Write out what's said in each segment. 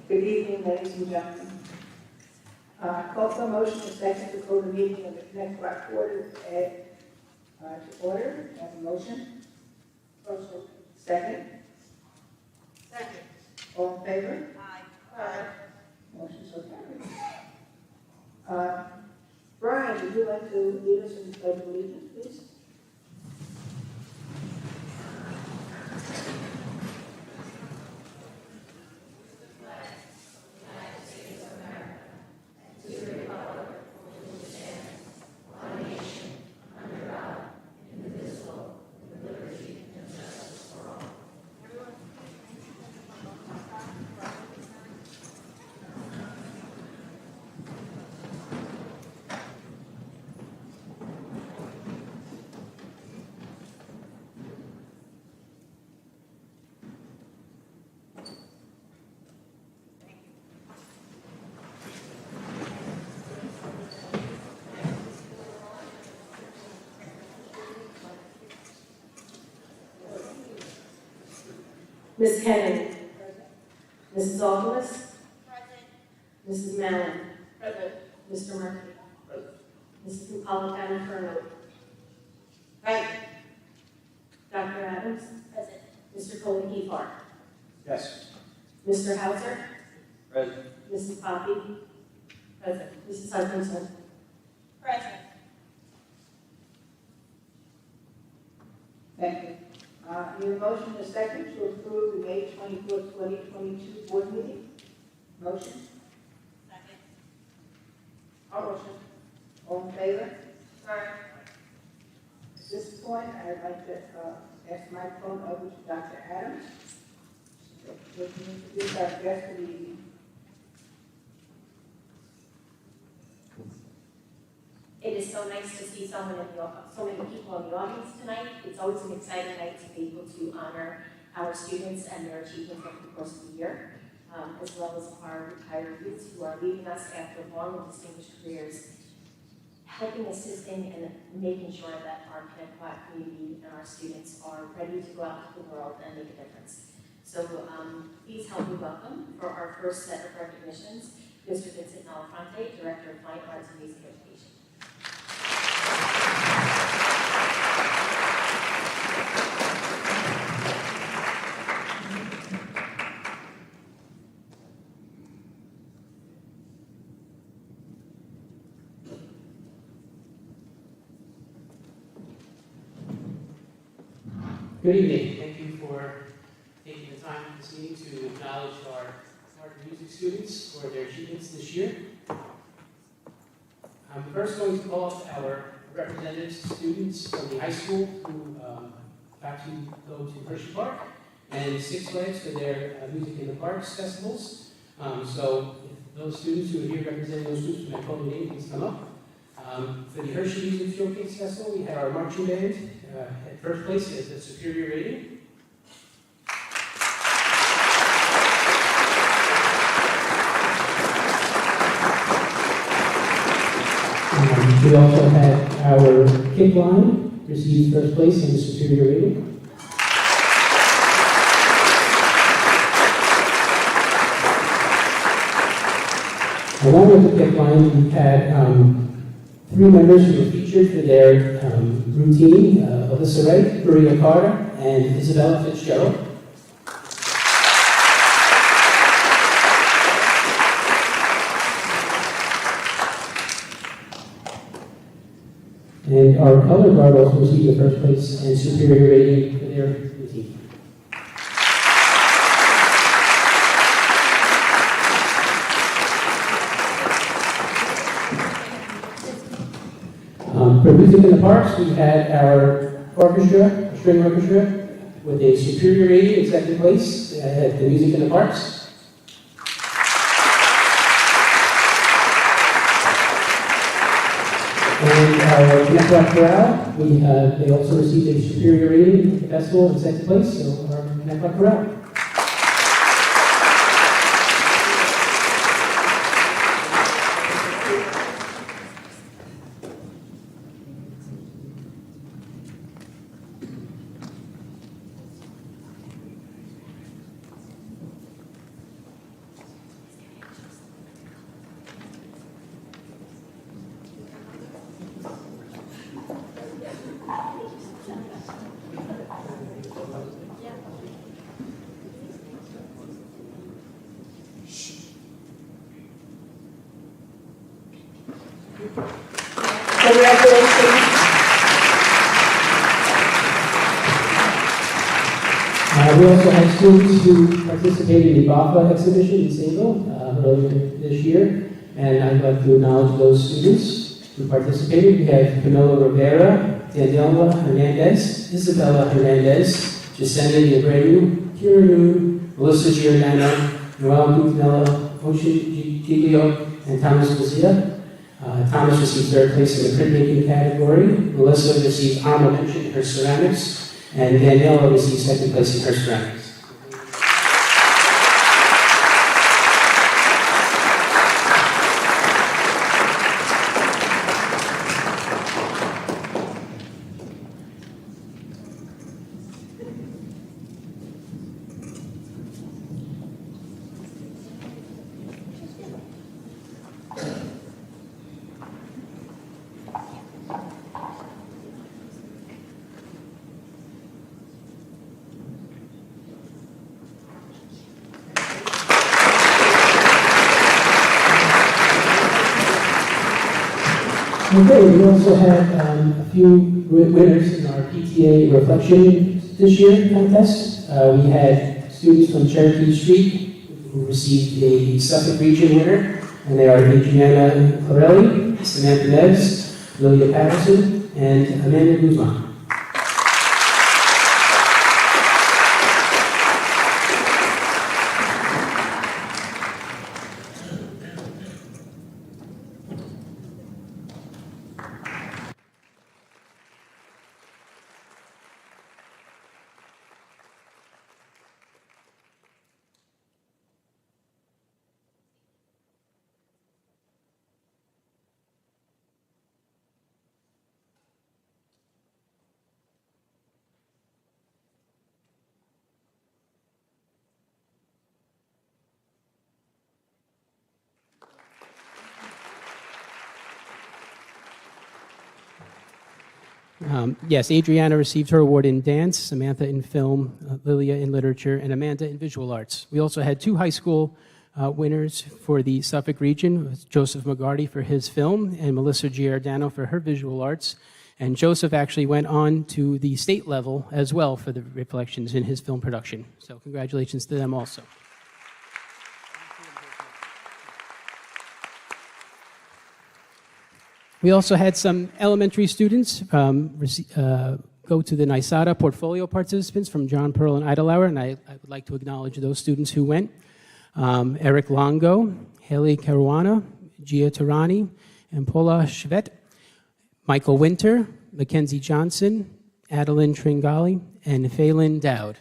Good evening, ladies and gentlemen. Call for a motion to second to call the meeting of the Connect Rock Board to order. Have a motion? Motion. Second? Second. All in favor? Aye. Motion so carried. Brian, would you like to lead us in the pledge of allegiance, please? Ms. Kennedy. Mrs. Aldous. Mrs. Mallon. Mr. Murphy. Mrs. Napolitano Furlong. Dr. Adams. Adams. Present. Mr. Coley Hart. Yes. Mr. Hauser. Present. Mrs. Poppy. Present. Mrs. Hutchinson. Present. Thank you. Need a motion and a second to approve the May 24th, 2022 board meeting? Motion? Second. Motion. All in favor? Aye. At this point, I'd like to pass the microphone over to Dr. Adams. We can introduce our guest for the evening. It is so nice to see so many people in the audience tonight. It's always an exciting night to be able to honor our students and their achievements over the course of the year, as well as our retired youths who are leaving us after long and distinguished careers, helping, assisting, and making sure that our Connecticut community and our students are ready to go out to the world and make a difference. So please help me welcome, for our first set of recognitions, Mr. Vincent Malafronte, Director of Fine Arts and Music Education. Good evening. Thank you for taking the time this evening to acknowledge our art and music students for their achievements this year. I'm first going to call up our representatives, students from the high school who got to go to Hershey Park and Six Flags for their Music in the Parks festivals. So if those students who are here representing those groups, when I call your name, please come up. For the Hershey Music Showcase Festival, we had our marching band at first place at the Superior Rating. We also had our kick line receive first place in the Superior Rating. Along with the kick line, we had three members who were featured for their routine, Alyssa Wright, Maria Carter, and Isabella Fitzgerald. And our color guard also received the first place and superior rating for their routine. For Music in the Parks, we had our orchestra, string orchestra, with a superior rating in second place at the Music in the Parks. And our Connecticut Chorale, they also received a superior rating at the festival in second place, so our Connecticut Chorale. Congratulations. We also had students who participated in the BAFA exhibition in Sayville earlier this year, and I'd like to acknowledge those students who participated. We have Camila Rivera, Daniela Hernandez, Isabella Hernandez, Jacinda Abreu, Kira Noon, Melissa Giordano, Noel Guthnella, Ocean Giglio, and Thomas Lucia. Thomas received third place in the printmaking category. Melissa received honorable mention in her ceramics, and Daniela received second place in her ceramics. Okay, we also had a few winners in our PTA reflection this year contest. We had students from Cherokee Street who received a Suffolk Region winner, and they are Adriana Corelli, Samantha Neves, Lilia Patterson, and Amanda Guzman. Yes, Adriana received her award in dance, Samantha in film, Lilia in literature, and Amanda in visual arts. We also had 2 high school winners for the Suffolk region, Joseph McGarty for his film and Melissa Giordano for her visual arts. And Joseph actually went on to the state level as well for the reflections in his film production. So congratulations to them also. We also had some elementary students go to the NYSADA portfolio participants from John Pearl and Idlehour, and I would like to acknowledge those students who went. Eric Longo, Haley Caruana, Gia Tarani, and Paula Shvet, Michael Winter, Mackenzie Johnson, Adeline Tringali, and Phelan Dowd.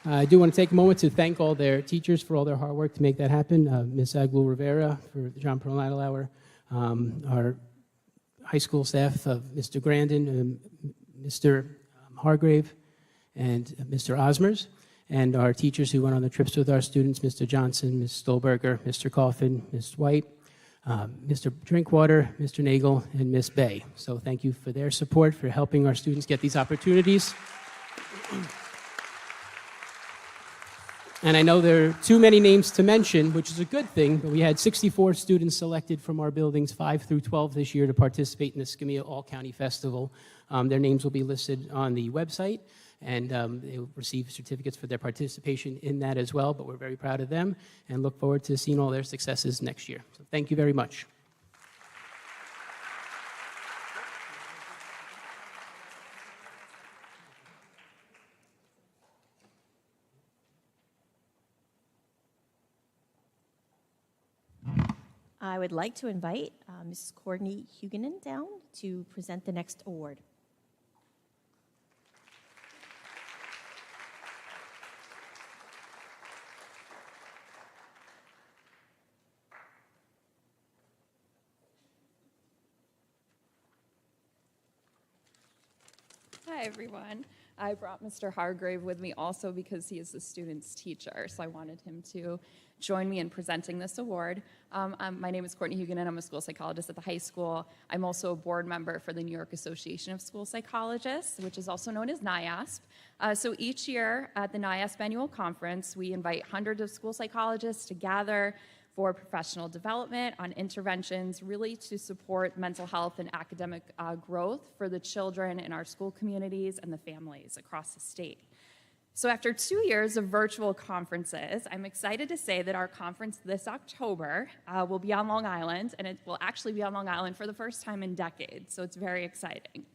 I do want to take a moment to thank all their teachers for all their hard work to make that happen. Ms. Aglu Rivera for John Pearl Idlehour, our high school staff, Mr. Grandin, Mr. Hargrave, and Mr. Osmers, and our teachers who went on the trips with our students, Mr. Johnson, Ms. Stolberger, Mr. Coffin, Ms. White, Mr. Drinkwater, Mr. Nagel, and Ms. Bay. So thank you for their support, for helping our students get these opportunities. And I know there are too many names to mention, which is a good thing, but we had 64 students selected from our buildings 5 through 12 this year to participate in the Scamia All-County Festival. Their names will be listed on the website, and they will receive certificates for their participation in that as well, but we're very proud of them and look forward to seeing all their successes next year. So thank you very much. I would like to invite Mrs. Courtney Huguenin down to present the next award. Hi, everyone. I brought Mr. Hargrave with me also because he is the student's teacher, so I wanted him to join me in presenting this award. My name is Courtney Huguenin. I'm a school psychologist at the high school. I'm also a board member for the New York Association of School Psychologists, which is also known as NIASP. So each year at the NIASP annual conference, we invite hundreds of school psychologists to gather for professional development on interventions really to support mental health and academic growth for the children in our school communities and the families across the state. So after 2 years of virtual conferences, I'm excited to say that our conference this October will be on Long Island, and it will actually be on Long Island for the first time in decades, so it's very exciting.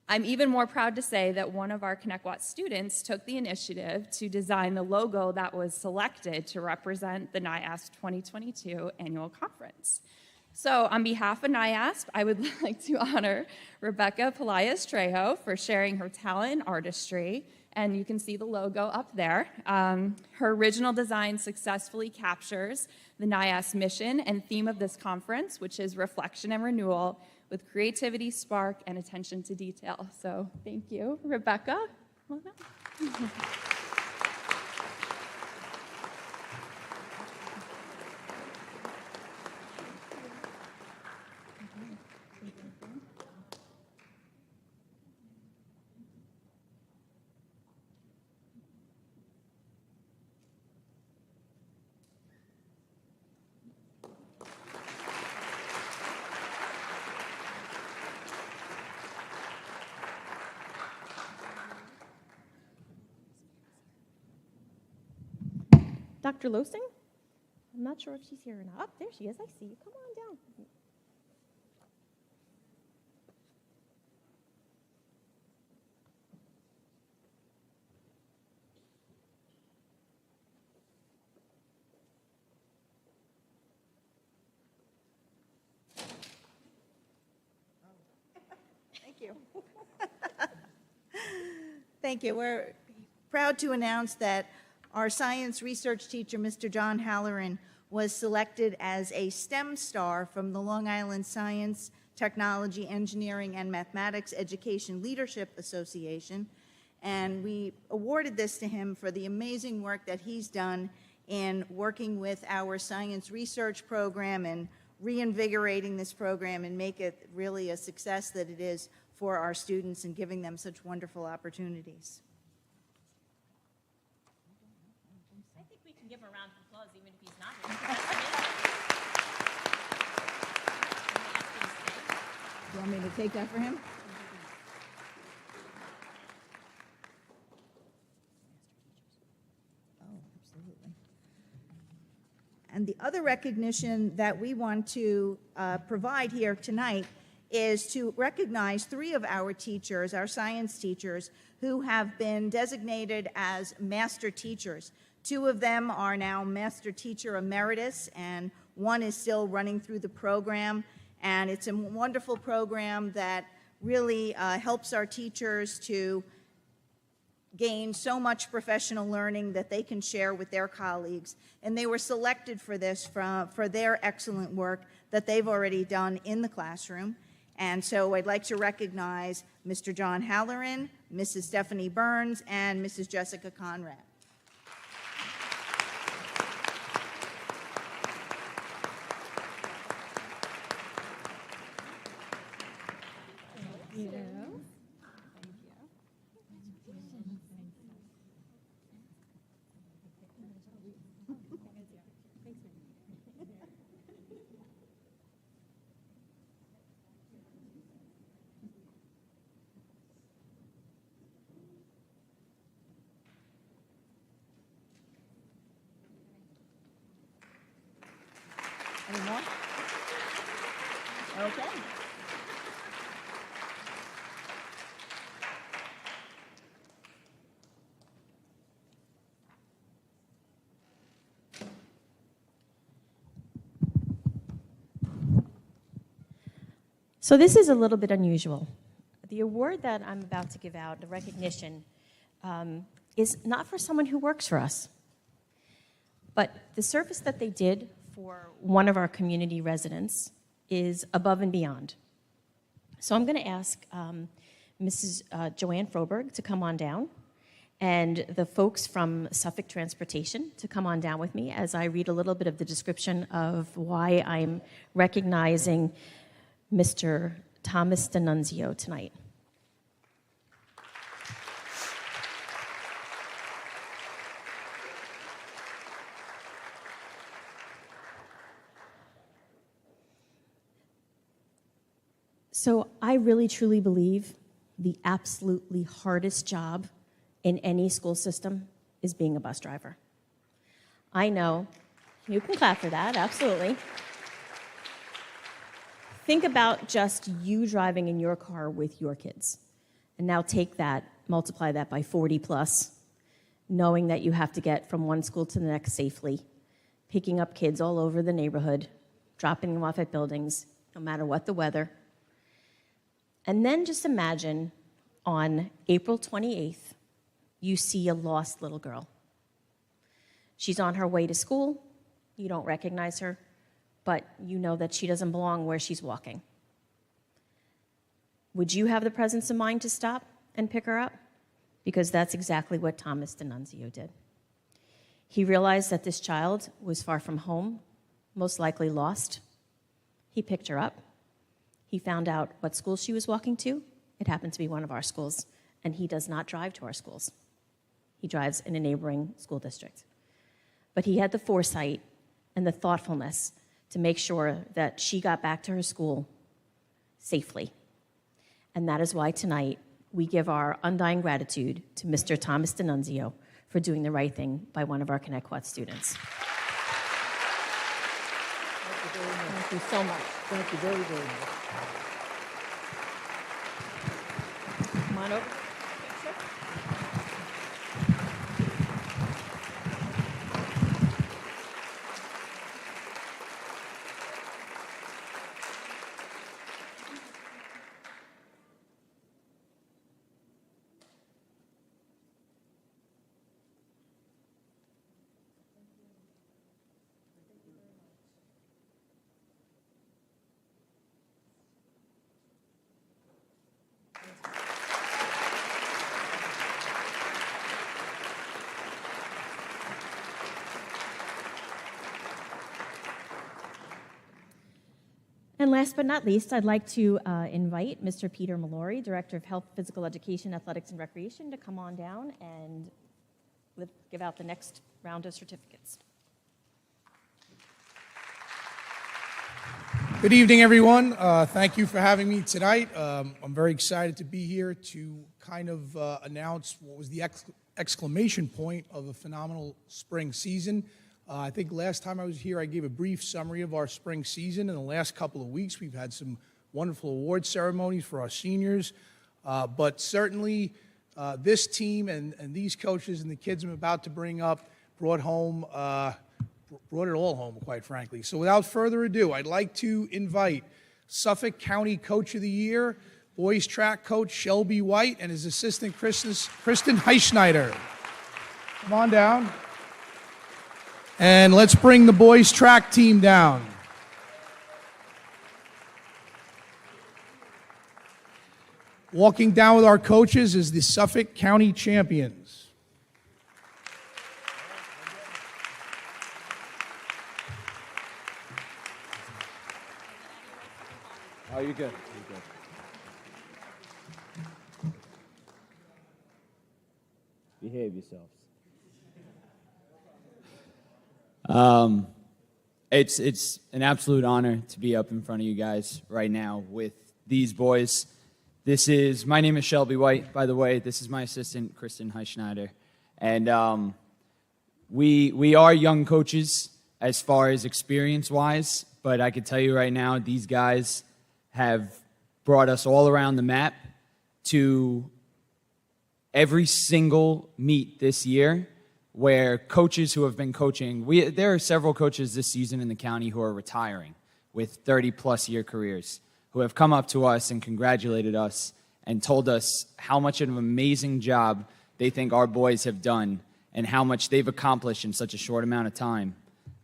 I'm even more proud to say that one of our ConnectWatt students took the initiative to design the logo that was selected to represent the NIASP 2022 annual conference. So on behalf of NIASP, I would like to honor Rebecca Pelaez-Trejo for sharing her talent in artistry, and you can see the logo up there. Her original design successfully captures the NIASP mission and theme of this conference, which is reflection and renewal with creativity, spark, and attention to detail. So thank you, Rebecca. Come on up. Dr. Losing? I'm not sure if she's here or not. Oh, there she is. I see you. Come on down. Thank you. Thank you. We're proud to announce that our science research teacher, Mr. John Halloran, was selected as a STEM star from the Long Island Science, Technology, Engineering, and Mathematics Education Leadership Association. And we awarded this to him for the amazing work that he's done in working with our science research program and reinvigorating this program and make it really a success that it is for our students and giving them such wonderful opportunities. I think we can give a round of applause even if he's not here. Do you want me to take that for him? Oh, absolutely. And the other recognition that we want to provide here tonight is to recognize 3 of our teachers, our science teachers, who have been designated as master teachers. 2 of them are now master teacher emeritus, and 1 is still running through the program. And it's a wonderful program that really helps our teachers to gain so much professional learning that they can share with their colleagues. And they were selected for this for their excellent work that they've already done in the classroom. And so I'd like to recognize Mr. John Halloran, Mrs. Stephanie Burns, and Mrs. Jessica Conrad. Any more? Okay. So this is a little bit unusual. The award that I'm about to give out, the recognition, is not for someone who works for us, but the service that they did for one of our community residents is above and beyond. So I'm going to ask Mrs. Joanne Froberg to come on down, and the folks from Suffolk Transportation to come on down with me as I read a little bit of the description of why I'm recognizing Mr. Thomas D'Annunzio tonight. So I really truly believe the absolutely hardest job in any school system is being a bus driver. I know, you can clap for that, absolutely. Think about just you driving in your car with your kids. And now take that, multiply that by 40 plus, knowing that you have to get from one school to the next safely, picking up kids all over the neighborhood, dropping them off at buildings, no matter what the weather. And then just imagine on April 28th, you see a lost little girl. She's on her way to school. You don't recognize her, but you know that she doesn't belong where she's walking. Would you have the presence of mind to stop and pick her up? Because that's exactly what Thomas DiNunzio did. He realized that this child was far from home, most likely lost. He picked her up. He found out what school she was walking to. It happened to be one of our schools, and he does not drive to our schools. He drives in a neighboring school district. But he had the foresight and the thoughtfulness to make sure that she got back to her school safely. And that is why tonight we give our undying gratitude to Mr. Thomas DiNunzio for doing the right thing by one of our Connecticut students. Thank you so much. Thank you very, very much. Come on over. And last but not least, I'd like to invite Mr. Peter Mallory, Director of Health, Physical Education, Athletics, and Recreation, to come on down and give out the next round of certificates. Good evening, everyone. Thank you for having me tonight. I'm very excited to be here to kind of announce what was the exclamation point of a phenomenal spring season. I think last time I was here, I gave a brief summary of our spring season. In the last couple of weeks, we've had some wonderful award ceremonies for our seniors. But certainly, this team and these coaches and the kids I'm about to bring up brought it all home, quite frankly. So without further ado, I'd like to invite Suffolk County Coach of the Year, boys track coach Shelby White, and his assistant Kristen Heischneider. Come on down. And let's bring the boys track team down. Walking down with our coaches is the Suffolk County champions. Oh, you're good. Behave yourselves. It's an absolute honor to be up in front of you guys right now with these boys. My name is Shelby White, by the way. This is my assistant, Kristen Heischneider. And we are young coaches as far as experience-wise, but I can tell you right now, these guys have brought us all around the map to every single meet this year where coaches who have been coaching, there are several coaches this season in the county who are retiring with 30-plus year careers, who have come up to us and congratulated us and told us how much of an amazing job they think our boys have done and how much they've accomplished in such a short amount of time.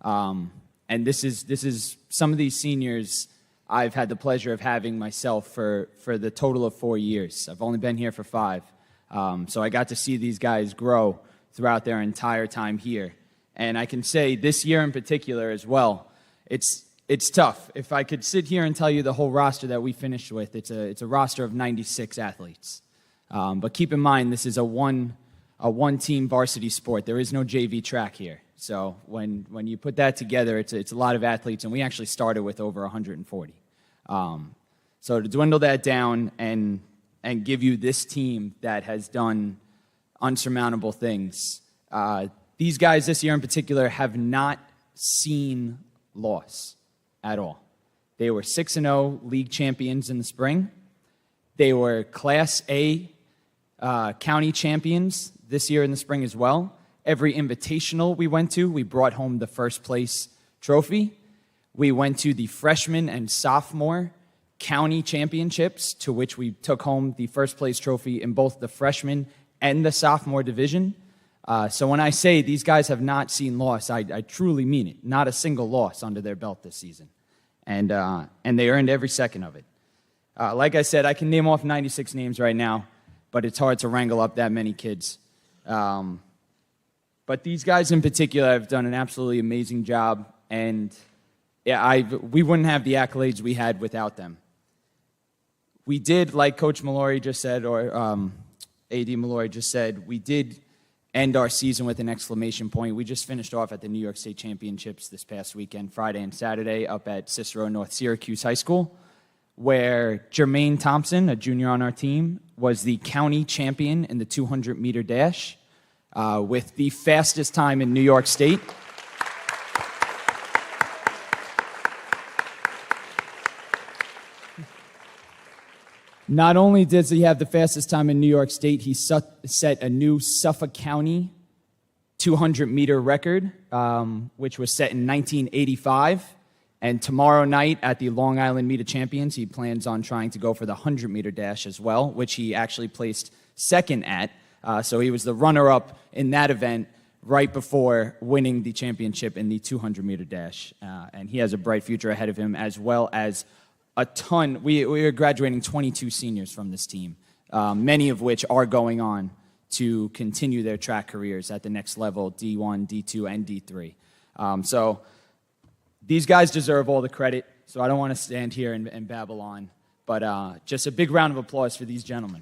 And this is some of these seniors I've had the pleasure of having myself for the total of 4 years. I've only been here for 5. So I got to see these guys grow throughout their entire time here. And I can say this year in particular as well, it's tough. If I could sit here and tell you the whole roster that we finished with, it's a roster of 96 athletes. But keep in mind, this is a one-team varsity sport. There is no JV track here. So when you put that together, it's a lot of athletes, and we actually started with over 140. So to dwindle that down and give you this team that has done unsurmountable things. These guys this year in particular have not seen loss at all. They were 6-0 league champions in the spring. They were Class A county champions this year in the spring as well. Every invitational we went to, we brought home the first place trophy. We went to the freshman and sophomore county championships, to which we took home the first place trophy in both the freshman and the sophomore division. So when I say these guys have not seen loss, I truly mean it. Not a single loss under their belt this season. And they earned every second of it. Like I said, I can name off 96 names right now, but it's hard to wrangle up that many kids. But these guys in particular have done an absolutely amazing job, and yeah, we wouldn't have the accolades we had without them. We did, like Coach Mallory just said, or AD Mallory just said, we did end our season with an exclamation point. We just finished off at the New York State Championships this past weekend, Friday and Saturday, up at Cicero North Syracuse High School, where Jermaine Thompson, a junior on our team, was the county champion in the 200-meter dash with the fastest time in New York State. Not only does he have the fastest time in New York State, he set a new Suffolk County 200-meter record, which was set in 1985. And tomorrow night at the Long Island Meet of Champions, he plans on trying to go for the 100-meter dash as well, which he actually placed second at. So he was the runner-up in that event right before winning the championship in the 200-meter dash. And he has a bright future ahead of him, as well as a ton. We are graduating 22 seniors from this team, many of which are going on to continue their track careers at the next level, D1, D2, and D3. So these guys deserve all the credit, so I don't want to stand here and babble on, but just a big round of applause for these gentlemen.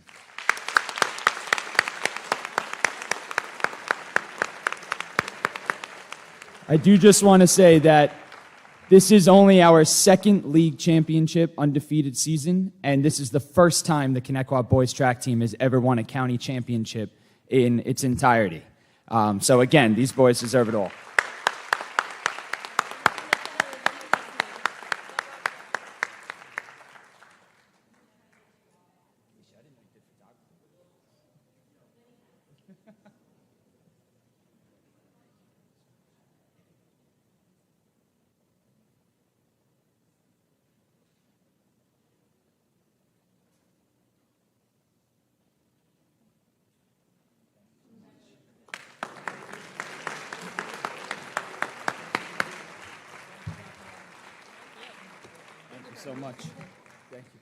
I do just want to say that this is only our second league championship undefeated season, and this is the first time the Connecticut boys track team has ever won a county championship in its entirety. So again, these boys deserve it all. So much. Thank you.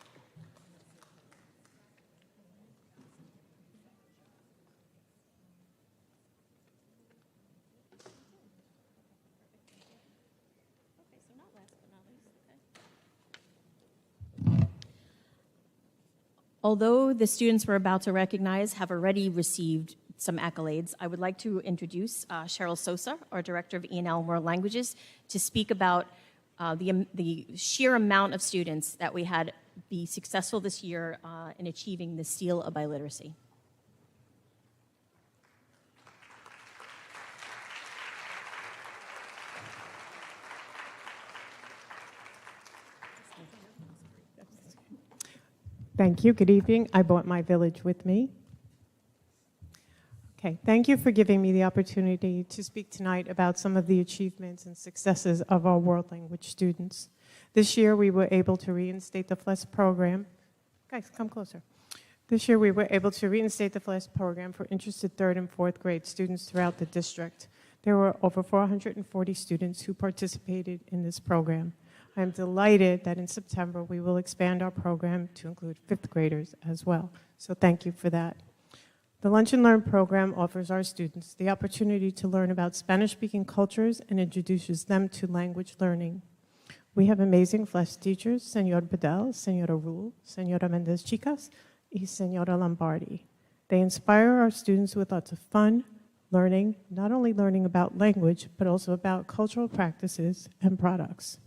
Although the students we're about to recognize have already received some accolades, I would like to introduce Cheryl Sosa, our Director of E&L World Languages, to speak about the sheer amount of students that we had be successful this year in achieving the seal of biliteracy. Thank you. Good evening. I brought my village with me. Okay, thank you for giving me the opportunity to speak tonight about some of the achievements and successes of our world language students. This year, we were able to reinstate the FLES program. Guys, come closer. This year, we were able to reinstate the FLES program for interested 3rd and 4th grade students throughout the district. There were over 440 students who participated in this program. I am delighted that in September, we will expand our program to include 5th graders as well. So thank you for that. The Lunch and Learn program offers our students the opportunity to learn about Spanish-speaking cultures and introduces them to language learning. We have amazing FLES teachers, Senor Bedell, Senora Rule, Senora Mendez Chicas, and Senora Lombardi. They inspire our students with lots of fun, learning, not only learning about language, but also about cultural practices and products.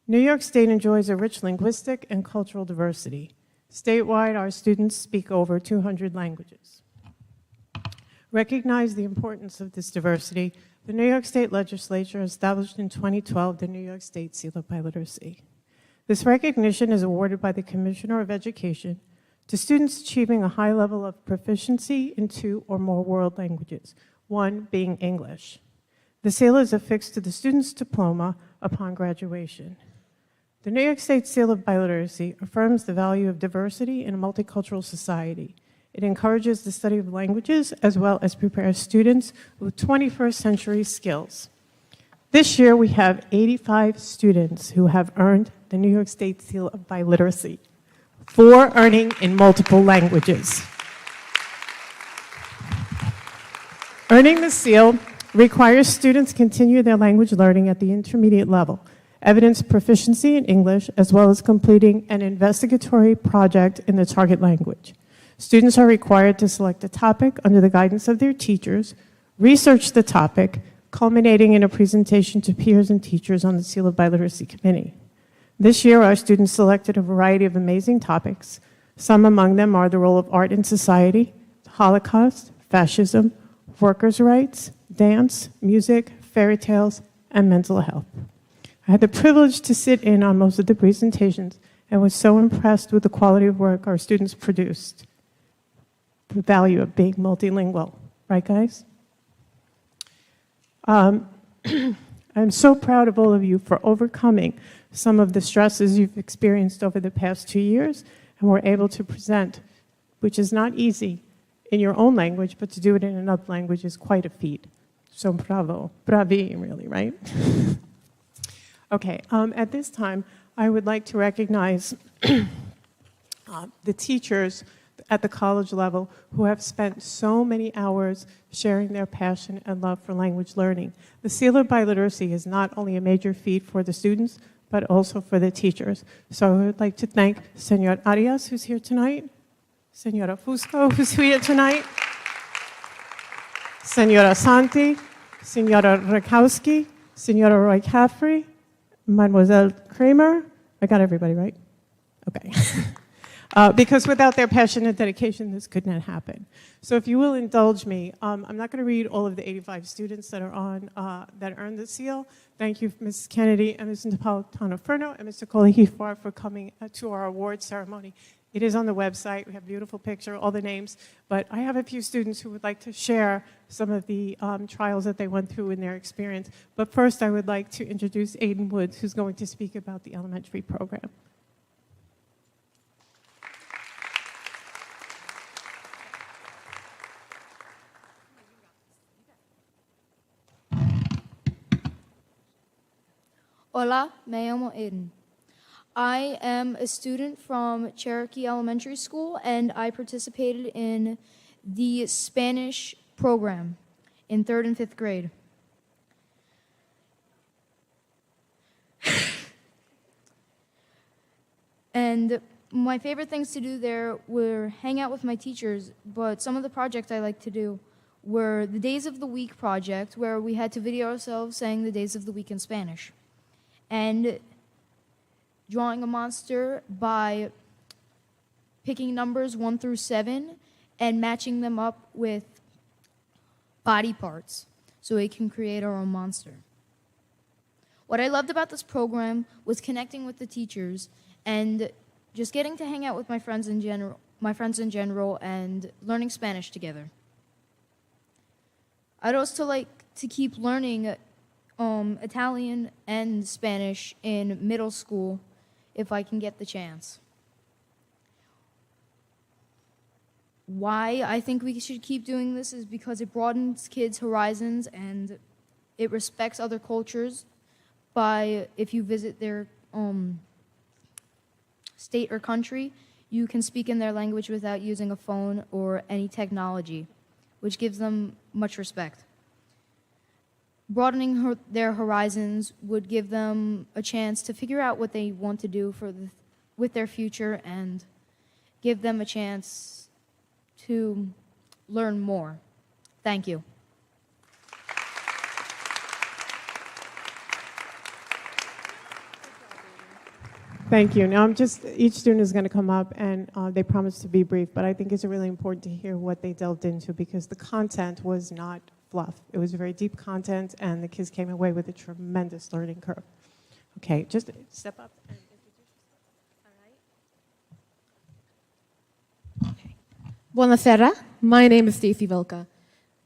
New York State enjoys a rich linguistic and cultural diversity. Statewide, our students speak over 200 languages. recognize the importance of this diversity, the New York State Legislature established in 2012 the New York State Seal of Biliteracy. This recognition is awarded by the Commissioner of Education to students achieving a high level of proficiency in 2 or more world languages, one being English. The seal is affixed to the student's diploma upon graduation. The New York State Seal of Biliteracy affirms the value of diversity in a multicultural society. It encourages the study of languages as well as prepares students with 21st century skills. This year, we have 85 students who have earned the New York State Seal of Biliteracy, 4 earning in multiple languages. Earning the seal requires students continue their language learning at the intermediate level, evidence proficiency in English, as well as completing an investigatory project in the target language. Students are required to select a topic under the guidance of their teachers, research the topic, culminating in a presentation to peers and teachers on the Seal of Biliteracy Committee. This year, our students selected a variety of amazing topics. Some among them are the role of art in society, the Holocaust, fascism, workers' rights, dance, music, fairy tales, and mental health. I had the privilege to sit in on most of the presentations and was so impressed with the quality of work our students produced. The value of being multilingual, right guys? I'm so proud of all of you for overcoming some of the stresses you've experienced over the past 2 years and were able to present, which is not easy in your own language, but to do it in another language is quite a feat. So bravo, bravi really, right? Okay, at this time, I would like to recognize the teachers at the college level who have spent so many hours sharing their passion and love for language learning. The Seal of Biliteracy is not only a major feat for the students, but also for the teachers. So I would like to thank Senor Arias, who's here tonight, Senora Fusco, who's here tonight, Senora Santi, Senora Rakowski, Senora Roy Caffrey, Mademoiselle Kramer. I got everybody right? Okay. Because without their passion and dedication, this could not happen. So if you will indulge me, I'm not going to read all of the 85 students that are on, that earned the seal. Thank you, Mrs. Kennedy and Mrs. Napolitano-Ferno and Mr. Colahifar for coming to our award ceremony. It is on the website. We have a beautiful picture, all the names. But I have a few students who would like to share some of the trials that they went through in their experience. But first, I would like to introduce Aiden Woods, who's going to speak about the elementary program. Hola, me llamo Aiden. I am a student from Cherokee Elementary School, and I participated in the Spanish program in 3rd and 5th grade. And my favorite things to do there were hang out with my teachers, but some of the projects I liked to do were the Days of the Week project, where we had to video ourselves saying the days of the week in Spanish, and drawing a monster by picking numbers 1 through 7 and matching them up with body parts so we can create our own monster. What I loved about this program was connecting with the teachers and just getting to hang out with my friends in general and learning Spanish together. I'd also like to keep learning Italian and Spanish in middle school if I can get the chance. Why I think we should keep doing this is because it broadens kids' horizons and it respects other cultures by, if you visit their state or country, you can speak in their language without using a phone or any technology, which gives them much respect. Broadening their horizons would give them a chance to figure out what they want to do with their future and give them a chance to learn more. Thank you. Thank you. Now, each student is going to come up and they promise to be brief, but I think it's really important to hear what they delved into because the content was not fluff. It was very deep content, and the kids came away with a tremendous learning curve. Okay, just step up and introduce yourself. All right? Buonasera. My name is Stacy Vilka.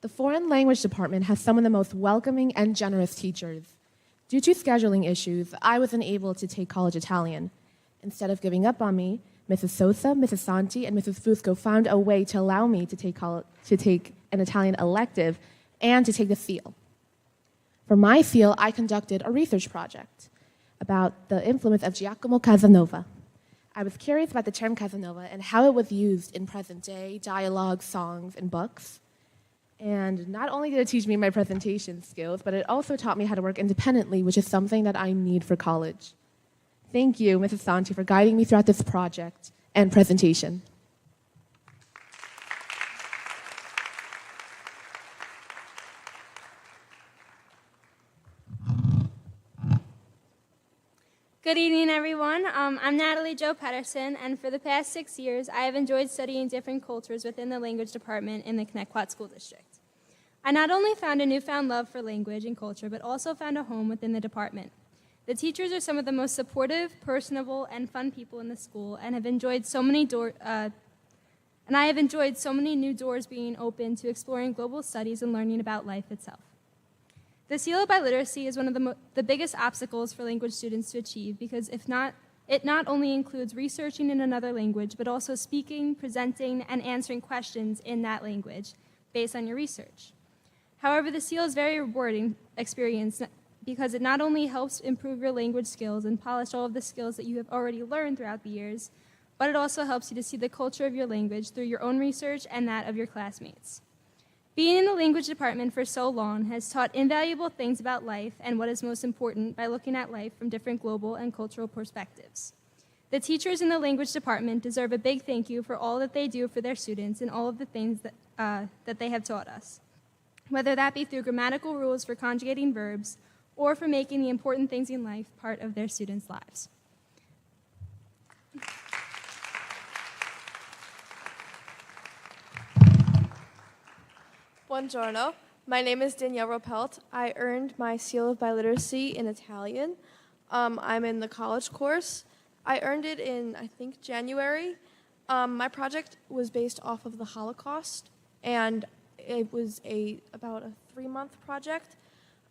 The Foreign Language Department has some of the most welcoming and generous teachers. Due to scheduling issues, I wasn't able to take college Italian. Instead of giving up on me, Mrs. Sosa, Mrs. Santi, and Mrs. Fusco found a way to allow me to take an Italian elective and to take the FEAL. For my FEAL, I conducted a research project about the influence of Giacomo Casanova. I was curious about the term Casanova and how it was used in present-day dialogue, songs, and books. And not only did it teach me my presentation skills, but it also taught me how to work independently, which is something that I need for college. Thank you, Mrs. Santi, for guiding me throughout this project and presentation. Good evening, everyone. I'm Natalie Jo Pedersen, and for the past 6 years, I have enjoyed studying different cultures within the language department in the Connecticut School District. I not only found a newfound love for language and culture, but also found a home within the department. The teachers are some of the most supportive, personable, and fun people in the school, and I have enjoyed so many new doors being opened to exploring global studies and learning about life itself. The seal of biliteracy is one of the biggest obstacles for language students to achieve because it not only includes researching in another language, but also speaking, presenting, and answering questions in that language based on your research. However, the seal is a very rewarding experience because it not only helps improve your language skills and polish all of the skills that you have already learned throughout the years, but it also helps you to see the culture of your language through your own research and that of your classmates. Being in the language department for so long has taught invaluable things about life and what is most important by looking at life from different global and cultural perspectives. The teachers in the language department deserve a big thank you for all that they do for their students and all of the things that they have taught us, whether that be through grammatical rules for conjugating verbs or for making the important things in life part of their students' lives. Buongiorno. My name is Danielle Ropelt. I earned my seal of biliteracy in Italian. I'm in the college course. I earned it in, I think, January. My project was based off of the Holocaust, and it was about a 3-month project.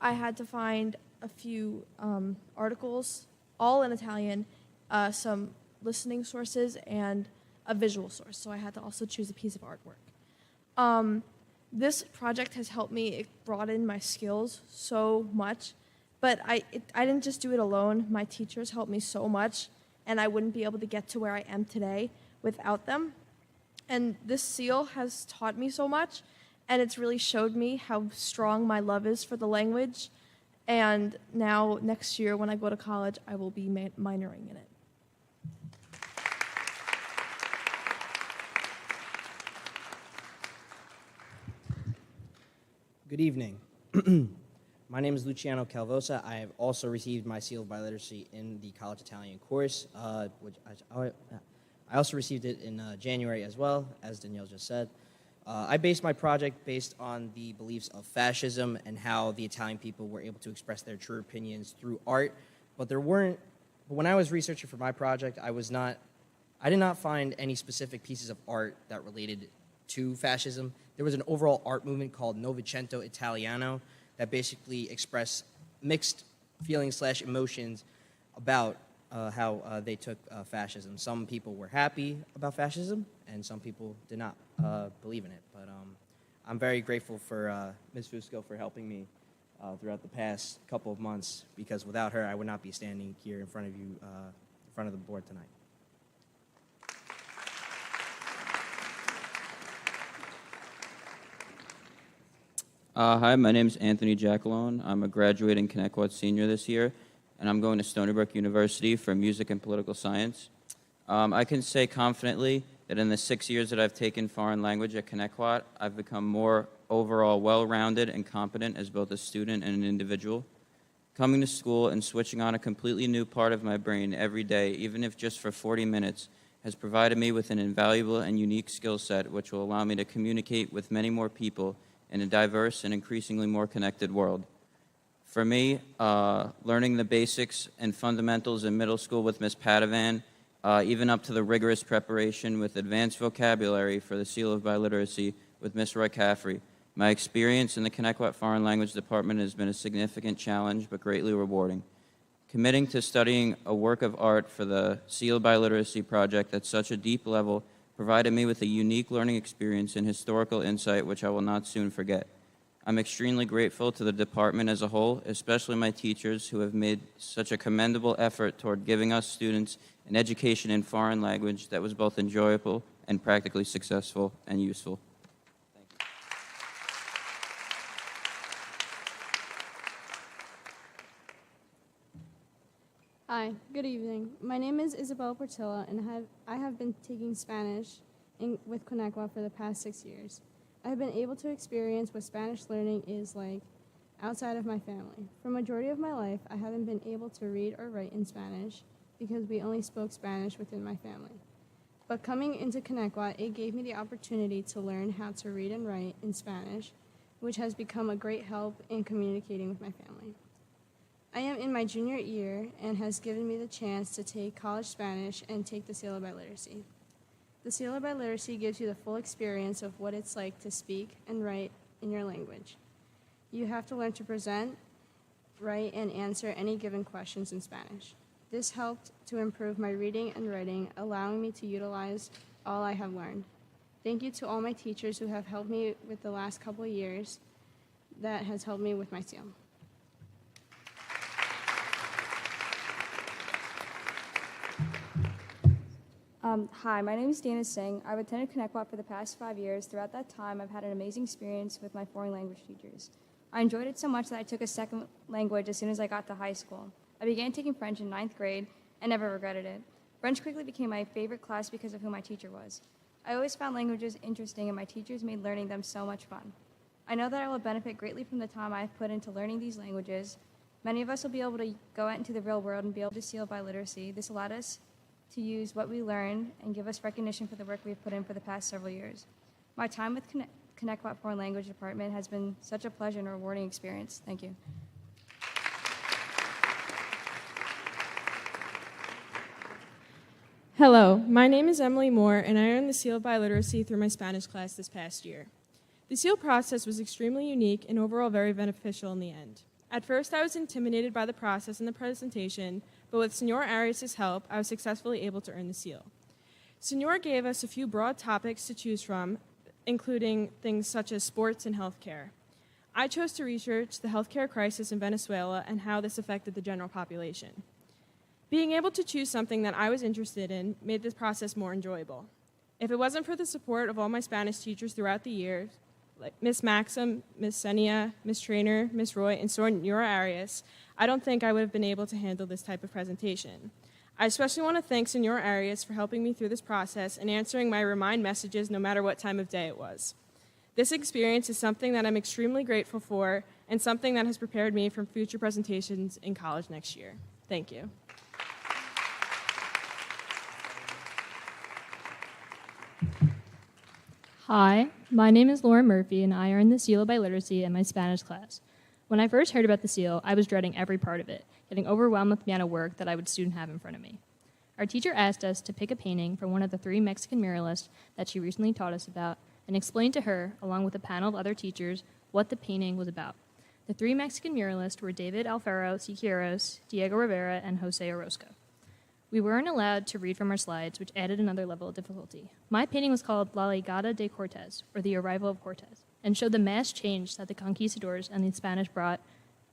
I had to find a few articles, all in Italian, some listening sources, and a visual source. So I had to also choose a piece of artwork. This project has helped me broaden my skills so much, but I didn't just do it alone. My teachers helped me so much, and I wouldn't be able to get to where I am today without them. And this seal has taught me so much, and it's really showed me how strong my love is for the language. And now, next year, when I go to college, I will be minoring in it. Good evening. My name is Luciano Calvosa. I have also received my seal of biliteracy in the college Italian course, which I also received it in January as well, as Danielle just said. I based my project based on the beliefs of fascism and how the Italian people were able to express their true opinions through art, but when I was researching for my project, I did not find any specific pieces of art that related to fascism. There was an overall art movement called Novecento Italiano that basically expressed mixed feelings / emotions about how they took fascism. Some people were happy about fascism, and some people did not believe in it. But I'm very grateful for Ms. Fusco for helping me throughout the past couple of months, because without her, I would not be standing here in front of you, in front of the board tonight. Hi, my name is Anthony Jackalone. I'm a graduating Connecticut senior this year, and I'm going to Stony Brook University for music and political science. I can say confidently that in the 6 years that I've taken foreign language at Connecticut, I've become more overall well-rounded and competent as both a student and an individual. Coming to school and switching on a completely new part of my brain every day, even if just for 40 minutes, has provided me with an invaluable and unique skill set which will allow me to communicate with many more people in a diverse and increasingly more connected world. For me, learning the basics and fundamentals in middle school with Ms. Padovan, even up to the rigorous preparation with advanced vocabulary for the Seal of Biliteracy with Ms. Roy Caffrey, my experience in the Connecticut Foreign Language Department has been a significant challenge, but greatly rewarding. Committing to studying a work of art for the Seal Biliteracy project at such a deep level provided me with a unique learning experience and historical insight which I will not soon forget. I'm extremely grateful to the department as a whole, especially my teachers who have made such a commendable effort toward giving us students an education in foreign language that was both enjoyable and practically successful and useful. Hi, good evening. My name is Isabel Portilla, and I have been taking Spanish with Conecwa for the past 6 years. I have been able to experience what Spanish learning is like outside of my family. For a majority of my life, I haven't been able to read or write in Spanish because we only spoke Spanish within my family. But coming into Conecwa, it gave me the opportunity to learn how to read and write in Spanish, which has become a great help in communicating with my family. I am in my junior year and has given me the chance to take college Spanish and take the Seal of Biliteracy. The Seal of Biliteracy gives you the full experience of what it's like to speak and write in your language. You have to learn to present, write, and answer any given questions in Spanish. This helped to improve my reading and writing, allowing me to utilize all I have learned. Thank you to all my teachers who have helped me with the last couple of years. That has helped me with my Seal. Hi, my name is Dana Singh. I've attended Connecticut for the past 5 years. Throughout that time, I've had an amazing experience with my foreign language teachers. I enjoyed it so much that I took a second language as soon as I got to high school. I began taking French in 9th grade and never regretted it. French quickly became my favorite class because of who my teacher was. I always found languages interesting, and my teachers made learning them so much fun. I know that I will benefit greatly from the time I've put into learning these languages. Many of us will be able to go out into the real world and be able to seal biliteracy. This allowed us to use what we learned and give us recognition for the work we've put in for the past several years. My time with Connecticut Foreign Language Department has been such a pleasure and rewarding experience. Thank you. Hello, my name is Emily Moore, and I earned the Seal of Biliteracy through my Spanish class this past year. The Seal process was extremely unique and overall very beneficial in the end. At first, I was intimidated by the process and the presentation, but with Senor Arias' help, I was successfully able to earn the Seal. Senor gave us a few broad topics to choose from, including things such as sports and healthcare. I chose to research the healthcare crisis in Venezuela and how this affected the general population. Being able to choose something that I was interested in made this process more enjoyable. If it wasn't for the support of all my Spanish teachers throughout the years, like Miss Maxim, Miss Senia, Miss Trainer, Miss Roy, and Senor Arias, I don't think I would have been able to handle this type of presentation. I especially want to thank Senor Arias for helping me through this process and answering my remind messages no matter what time of day it was. This experience is something that I'm extremely grateful for and something that has prepared me for future presentations in college next year. Thank you. Hi, my name is Lauren Murphy, and I earned the Seal of Biliteracy in my Spanish class. When I first heard about the Seal, I was dreading every part of it, getting overwhelmed with the amount of work that I would soon have in front of me. Our teacher asked us to pick a painting from one of the 3 Mexican muralists that she recently taught us about and explain to her, along with a panel of other teachers, what the painting was about. The 3 Mexican muralists were David Alfaro Siqueiros, Diego Rivera, and Jose Orozco. We weren't allowed to read from our slides, which added another level of difficulty. My painting was called La Llegada de Cortés, or The Arrival of Cortés, and showed the mass change that the conquistadors and the Spanish brought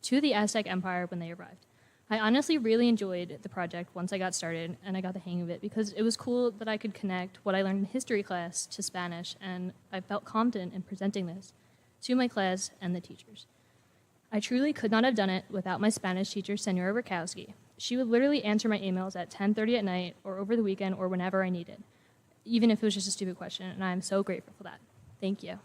to the Aztec Empire when they arrived. I honestly really enjoyed the project once I got started and I got the hang of it because it was cool that I could connect what I learned in history class to Spanish, and I felt confident in presenting this to my class and the teachers. I truly could not have done it without my Spanish teacher, Senora Rakowski. She would literally answer my emails at 10:30 at night or over the weekend or whenever I needed, even if it was just a stupid question, and I'm so grateful for that. Thank you.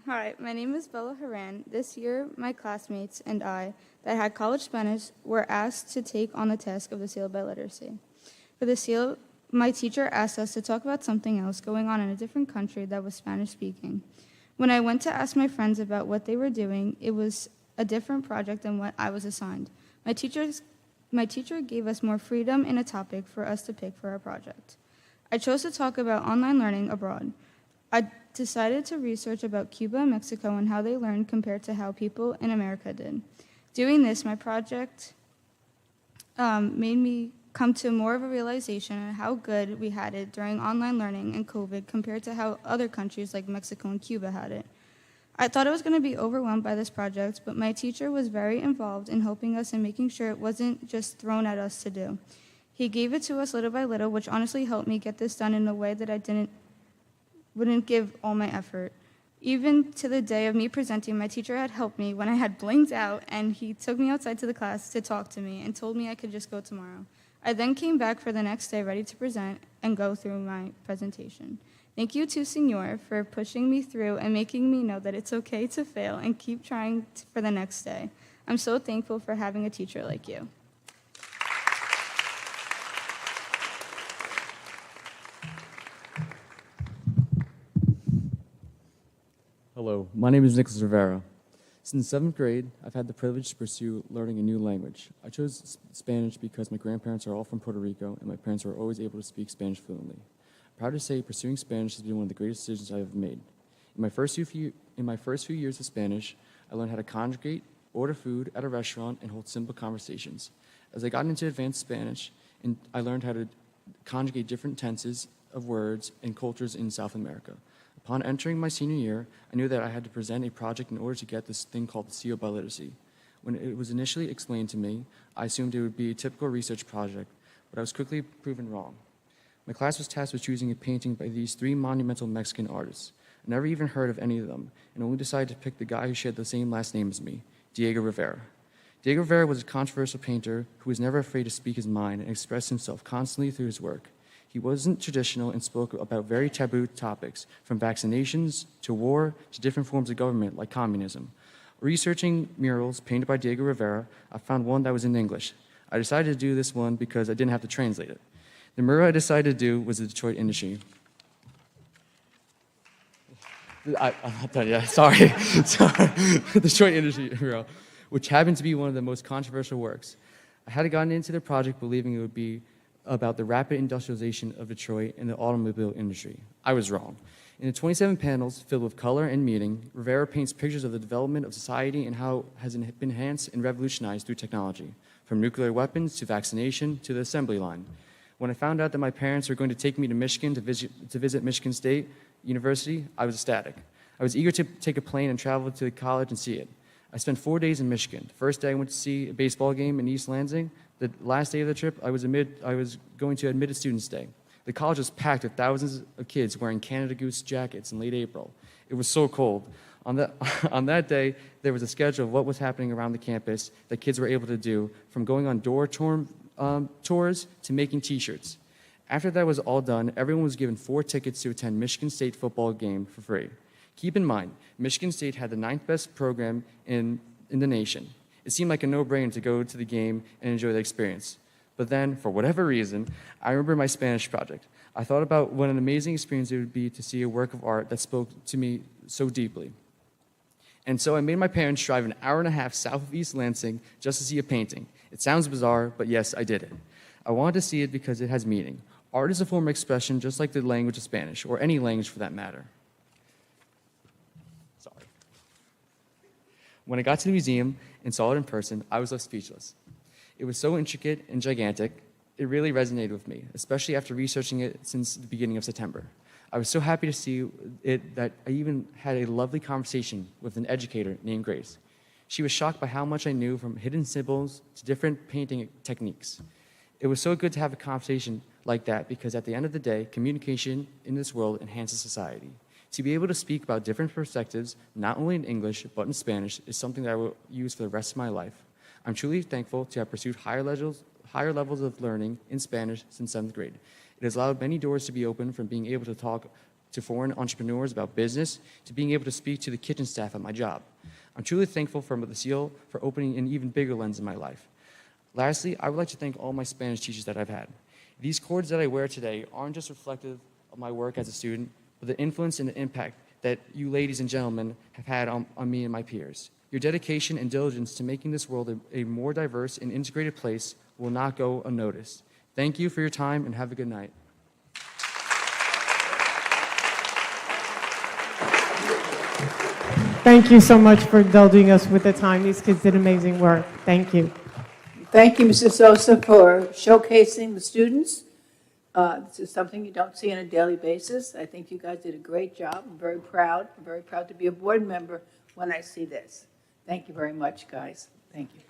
Hi, my name is Bella Haran. This year, my classmates and I that had college Spanish were asked to take on the task of the seal by literacy. For the seal, my teacher asked us to talk about something else going on in a different country that was Spanish speaking. When I went to ask my friends about what they were doing, it was a different project than what I was assigned. My teacher gave us more freedom in a topic for us to pick for our project. I chose to talk about online learning abroad. I decided to research about Cuba and Mexico and how they learned compared to how people in America did. Doing this, my project made me come to more of a realization of how good we had it during online learning and COVID compared to how other countries like Mexico and Cuba had it. I thought I was going to be overwhelmed by this project, but my teacher was very involved in helping us and making sure it wasn't just thrown at us to do. He gave it to us little by little, which honestly helped me get this done in a way that I wouldn't give all my effort. Even to the day of me presenting, my teacher had helped me when I had blinked out, and he took me outside to the class to talk to me and told me I could just go tomorrow. I then came back for the next day ready to present and go through my presentation. Thank you to Senor for pushing me through and making me know that it's okay to fail and keep trying for the next day. I'm so thankful for having a teacher like you. Hello, my name is Nicholas Rivera. Since 7th grade, I've had the privilege to pursue learning a new language. I chose Spanish because my grandparents are all from Puerto Rico, and my parents were always able to speak Spanish fluently. I'm proud to say pursuing Spanish has been one of the greatest decisions I have made. In my first few years of Spanish, I learned how to conjugate, order food at a restaurant, and hold simple conversations. As I got into advanced Spanish, I learned how to conjugate different tenses of words and cultures in South America. Upon entering my senior year, I knew that I had to present a project in order to get this thing called the seal by literacy. When it was initially explained to me, I assumed it would be a typical research project, but I was quickly proven wrong. My class was tasked with choosing a painting by these 3 monumental Mexican artists. I never even heard of any of them, and only decided to pick the guy who shared the same last name as me, Diego Rivera. Diego Rivera was a controversial painter who was never afraid to speak his mind and express himself constantly through his work. He wasn't traditional and spoke about very taboo topics, from vaccinations to war to different forms of government like communism. Researching murals painted by Diego Rivera, I found one that was in English. I decided to do this one because I didn't have to translate it. The mural I decided to do was the Detroit industry. I'm not done yet, sorry. The Detroit industry mural, which happened to be one of the most controversial works. I had gotten into the project believing it would be about the rapid industrialization of Detroit and the automobile industry. I was wrong. In the 27 panels filled with color and meaning, Rivera paints pictures of the development of society and how it has been enhanced and revolutionized through technology, from nuclear weapons to vaccination to the assembly line. When I found out that my parents were going to take me to Michigan to visit Michigan State University, I was ecstatic. I was eager to take a plane and travel to college and see it. I spent 4 days in Michigan. The first day I went to see a baseball game in East Lansing. The last day of the trip, I was going to admitted students day. The college was packed with thousands of kids wearing Canada Goose jackets in late April. It was so cold. On that day, there was a schedule of what was happening around the campus that kids were able to do, from going on door tours to making T-shirts. After that was all done, everyone was given 4 tickets to attend Michigan State football game for free. Keep in mind, Michigan State had the 9th best program in the nation. It seemed like a no-brainer to go to the game and enjoy the experience. But then, for whatever reason, I remember my Spanish project. I thought about what an amazing experience it would be to see a work of art that spoke to me so deeply. And so I made my parents drive an hour and a half south of East Lansing just to see a painting. It sounds bizarre, but yes, I did it. I wanted to see it because it has meaning. Art is a form of expression just like the language of Spanish, or any language for that matter. When I got to the museum and saw it in person, I was left speechless. It was so intricate and gigantic, it really resonated with me, especially after researching it since the beginning of September. I was so happy to see it that I even had a lovely conversation with an educator named Grace. She was shocked by how much I knew, from hidden symbols to different painting techniques. It was so good to have a conversation like that because at the end of the day, communication in this world enhances society. To be able to speak about different perspectives, not only in English, but in Spanish, is something that I will use for the rest of my life. I'm truly thankful to have pursued higher levels of learning in Spanish since 7th grade. It has allowed many doors to be opened, from being able to talk to foreign entrepreneurs about business, to being able to speak to the kitchen staff at my job. I'm truly thankful for the seal for opening an even bigger lens in my life. Lastly, I would like to thank all my Spanish teachers that I've had. These cords that I wear today aren't just reflective of my work as a student, but the influence and the impact that you ladies and gentlemen have had on me and my peers. Your dedication and diligence to making this world a more diverse and integrated place will not go unnoticed. Thank you for your time and have a good night. Thank you so much for indulging us with the time. These kids did amazing work. Thank you. Thank you, Mrs. Sosa, for showcasing the students. This is something you don't see on a daily basis. I think you guys did a great job. I'm very proud. I'm very proud to be a board member when I see this. Thank you very much, guys. Thank you.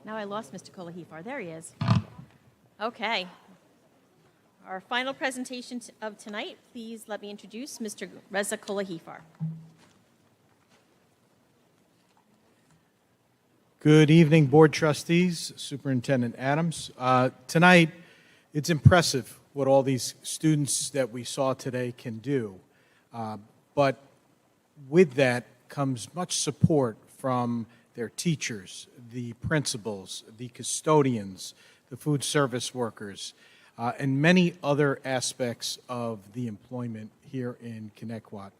Now I lost Mr. Kolahifar. There he is. Okay. Our final presentation of tonight, please let me introduce Mr. Reza Kolahifar. Good evening, Board Trustees, Superintendent Adams. Tonight, it's impressive what all these students that we saw today can do. But with that comes much support from their teachers, the principals, the custodians, the food service workers, and many other aspects of the employment here in Connecticut.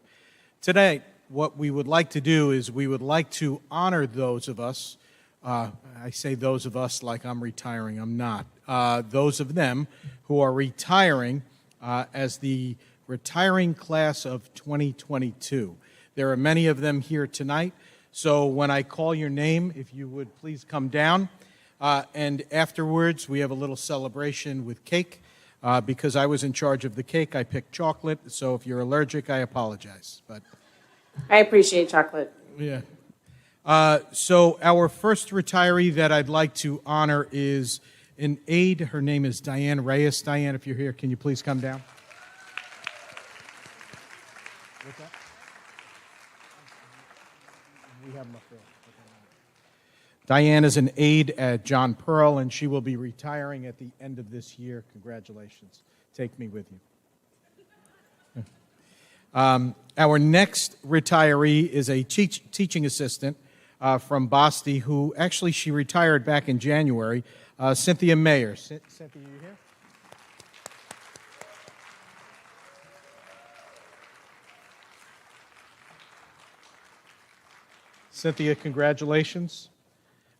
Today, what we would like to do is we would like to honor those of us, I say those of us like I'm retiring, I'm not, those of them who are retiring as the retiring class of 2022. There are many of them here tonight. So when I call your name, if you would please come down. And afterwards, we have a little celebration with cake. Because I was in charge of the cake, I picked chocolate. So if you're allergic, I apologize. But I appreciate chocolate. yeah. So our first retiree that I'd like to honor is an aide. Her name is Diane Reyes. Diane, if you're here, can you please come down? What's that? We have them up there. Diane is an aide at John Pearl, and she will be retiring at the end of this year. Congratulations. Take me with you. Our next retiree is a teaching assistant from Boston, who actually she retired back in January, Cynthia Mayer. Cynthia, you here? Cynthia, congratulations.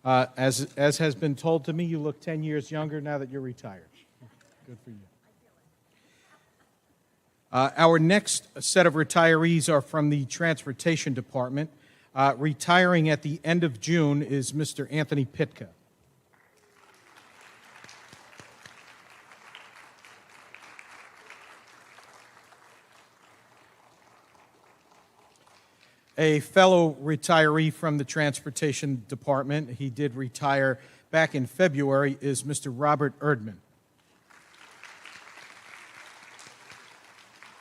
As has been told to me, you look 10 years younger now that you're retired. Good for you. Our next set of retirees are from the Transportation Department. Retiring at the end of June is Mr. Anthony Pitka. A fellow retiree from the Transportation Department, he did retire back in February, is Mr. Robert Erdman.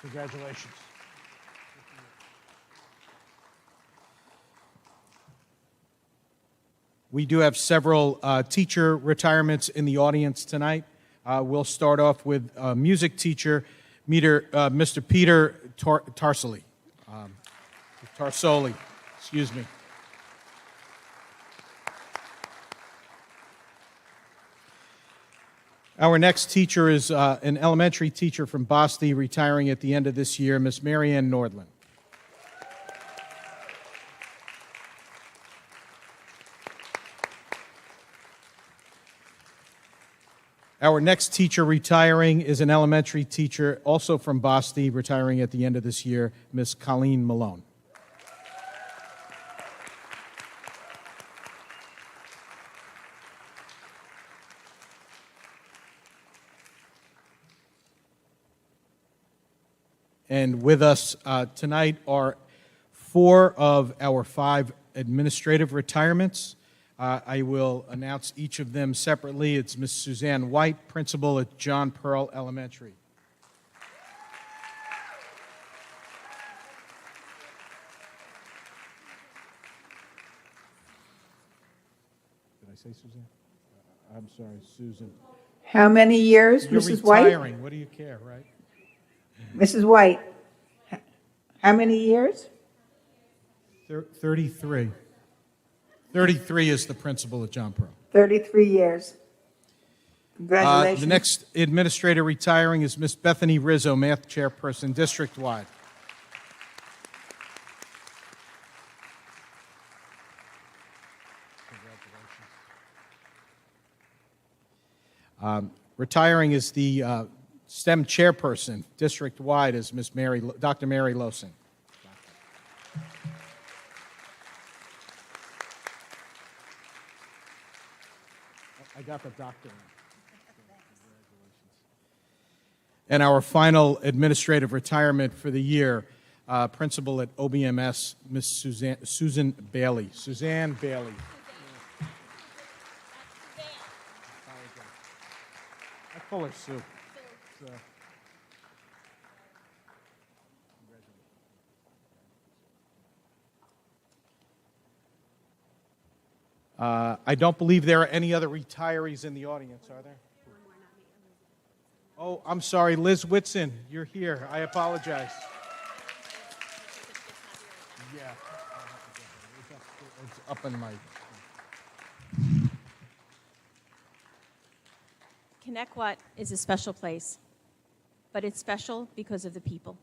Congratulations. We do have several teacher retirements in the audience tonight. We'll start off with music teacher, Mr. Peter Tarsoli. Tarsoli, excuse me. Our next teacher is an elementary teacher from Boston, retiring at the end of this year, Miss Marianne Nordland. Our next teacher retiring is an elementary teacher, also from Boston, retiring at the end of this year, Miss Colleen Malone. And with us tonight are 4 of our 5 administrative retirements. I will announce each of them separately. It's Ms. Suzanne White, principal at John Pearl Elementary. Did I say Suzanne? I'm sorry, Susan. How many years, You're Mrs. White? retiring. What do you care, right? Mrs. White, how many years? 33. 33 is the principal at John Pearl. 33 years. Congratulations. The next administrator retiring is Miss Bethany Rizzo, math chairperson, district-wide. Retiring is the STEM chairperson, district-wide, is Dr. Mary Losing. I got the doctor. And our final administrative retirement for the year, principal at OBMS, Miss Susan Bailey. Suzanne Bailey. I call her Sue. I don't believe there are any other retirees in the audience, are there? Oh, I'm sorry, Liz Whitson, you're here. I apologize. Yeah. It's up in my... Connecticut is a special place, but it's special because of the people.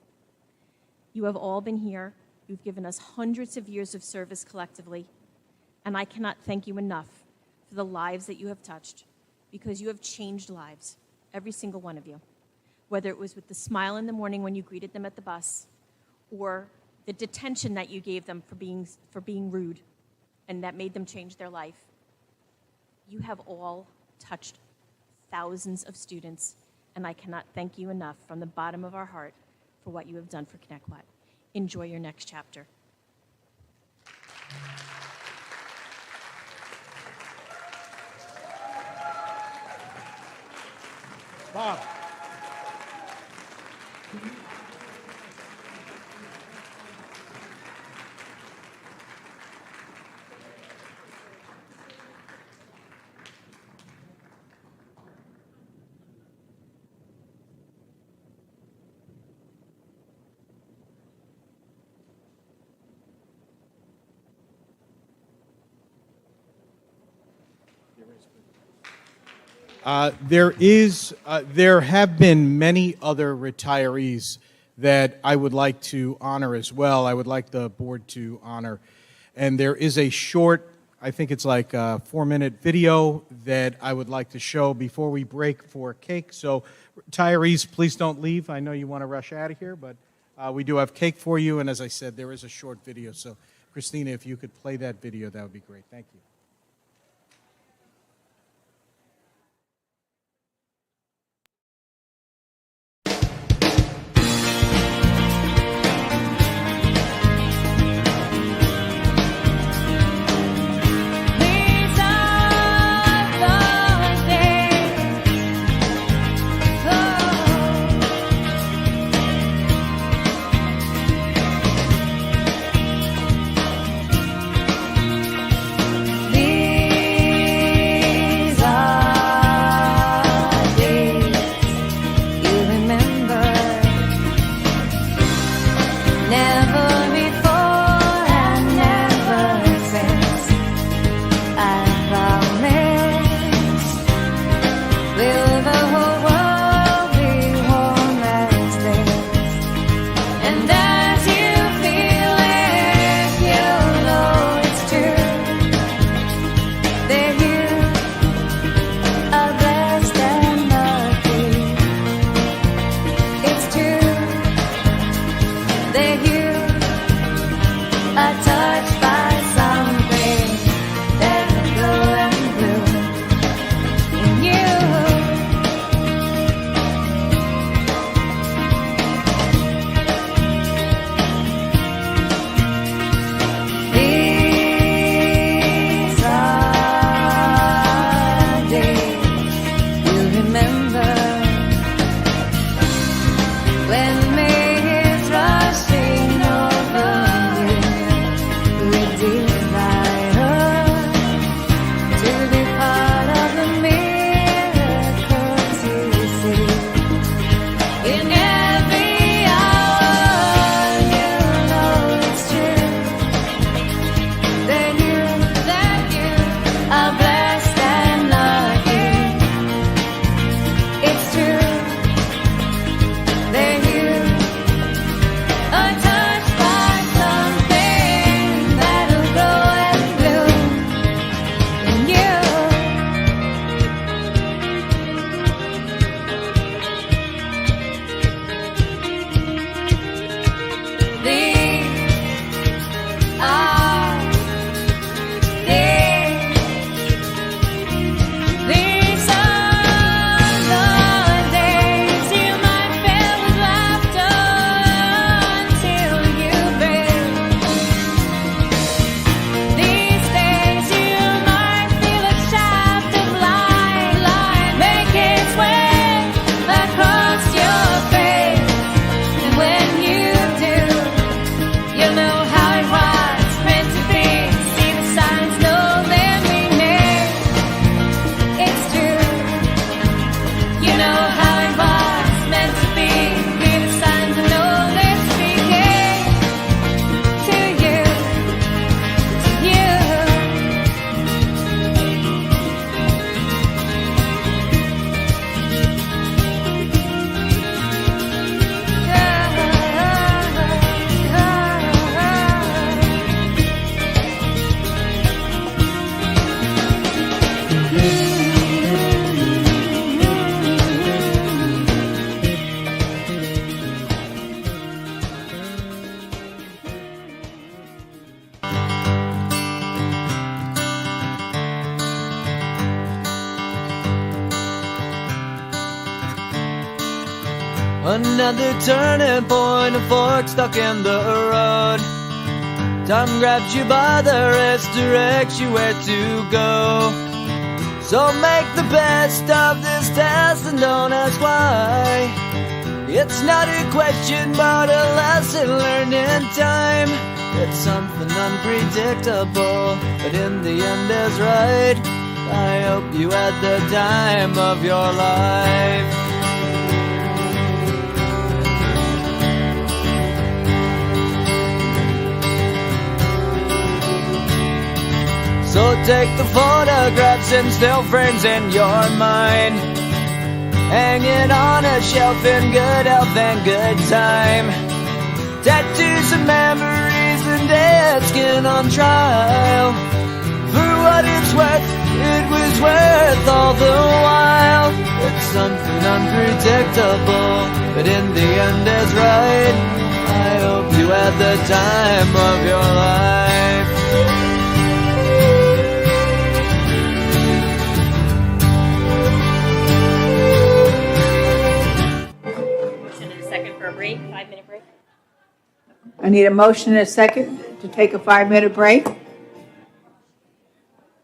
You have all been here. You've given us hundreds of years of service collectively, and I cannot thank you enough for the lives that you have touched, because you have changed lives, every single one of you, whether it was with the smile in the morning when you greeted them at the bus, or the detention that you gave them for being rude, and that made them change their life. You have all touched thousands of students, and I cannot thank you enough from the bottom of our heart for what you have done for Connecticut. Enjoy your next chapter. Bob. There have been many other retirees that I would like to honor as well. I would like the board to honor. And there is a short, I think it's like a 4-minute video that I would like to show before we break for cake. So retirees, please don't leave. I know you want to rush out of here, but we do have cake for you. And as I said, there is a short video. So Christina, if you could play that video, that would be great. Thank you. Another turning point, a fork stuck in the road. Time grabs you by the wrist, directs you where to go. So make the best of this test and don't ask why. It's not a question but a lesson learned in time. It's something unpredictable, but in the end is right. I hope you had the time of your life. So take the photographs and still frames in your mind, hanging on a shelf in good health and good time. Tattoos and memories and dead skin on trial. For what it's worth, it was worth all the while. It's something unpredictable, but in the end is right. I hope you had the time of your life. Motion and a second for a break, 5-minute break. I need a motion and a second to take a 5-minute break.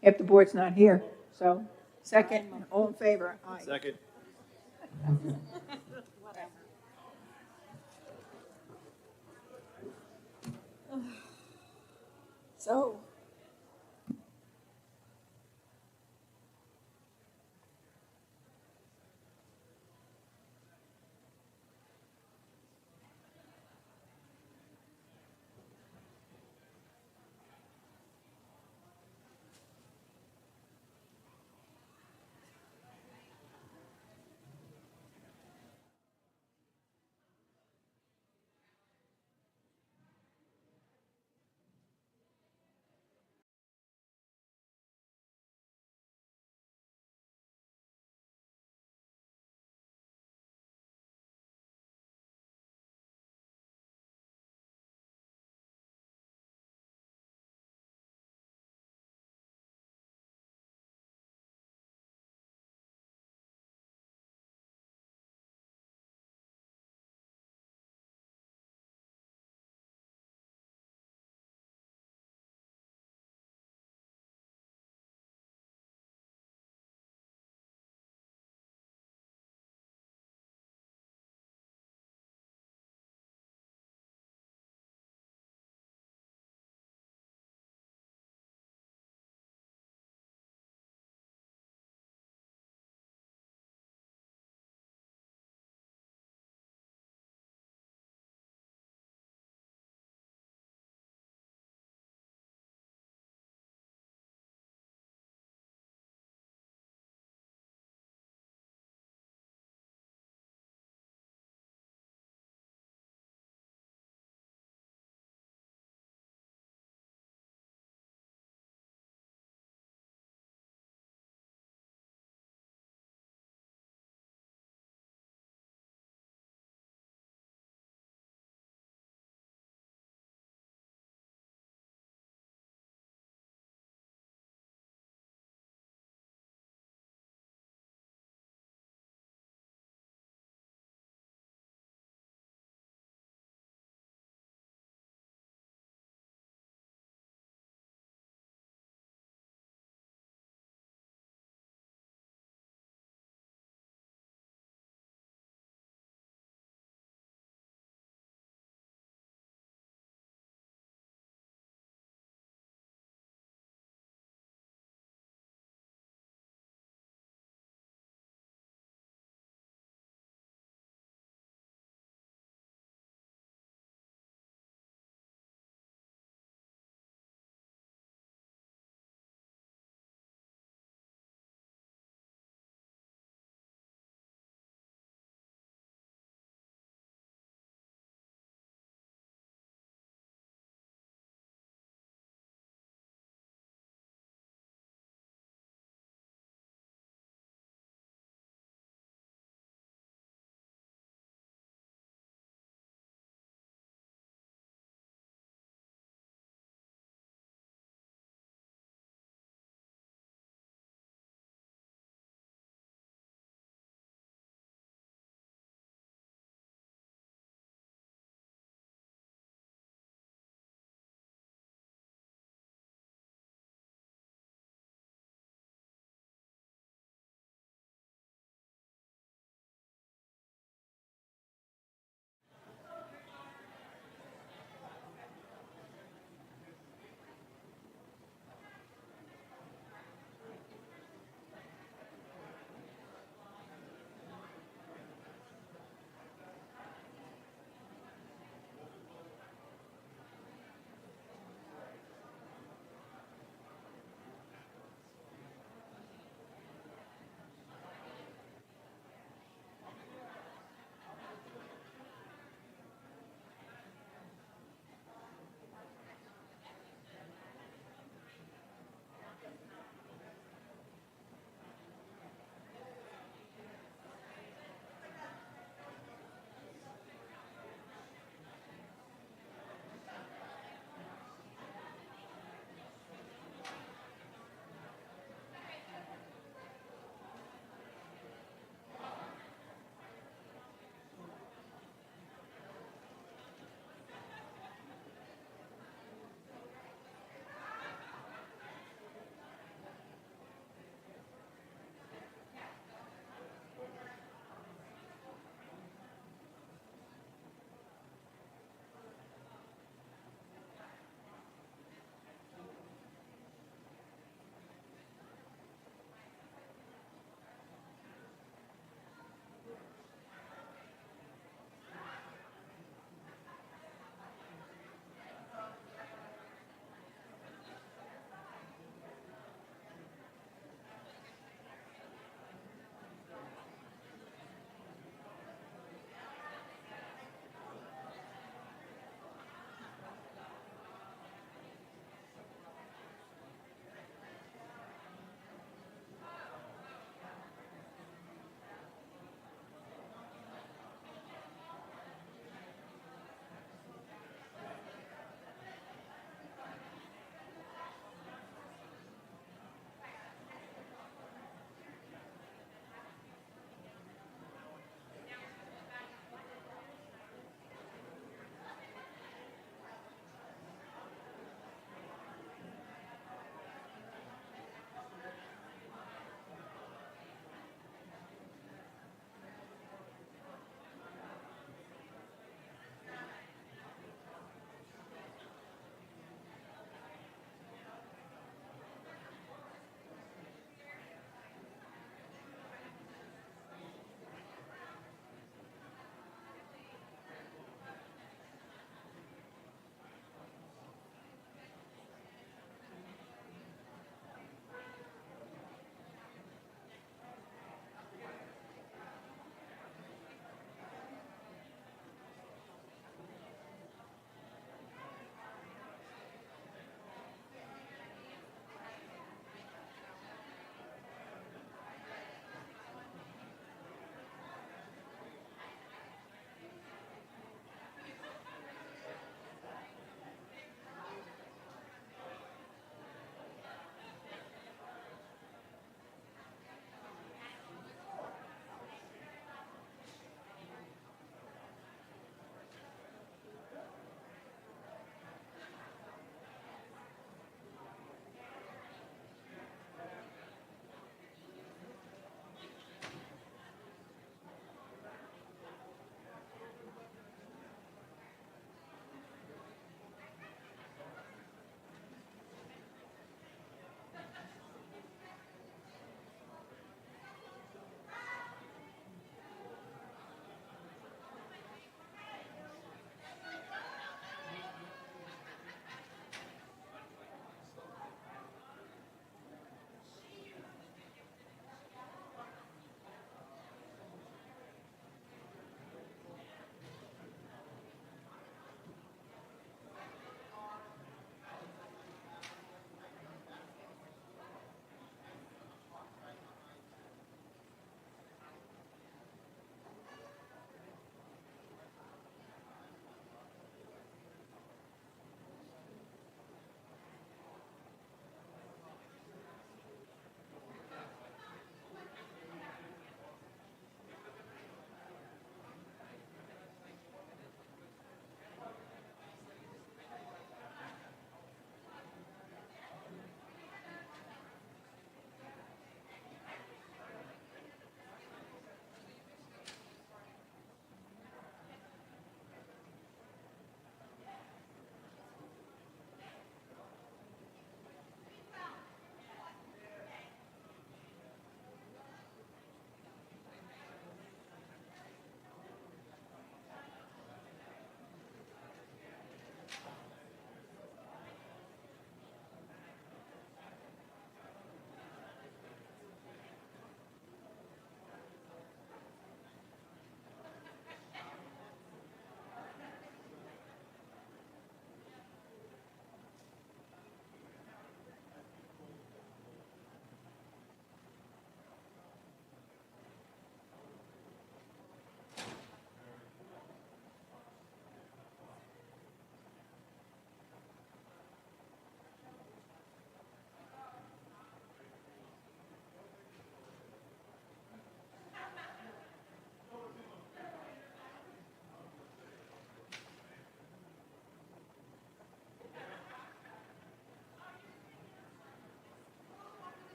If the board's not here. So, second, all in favor? Aye. Second. So,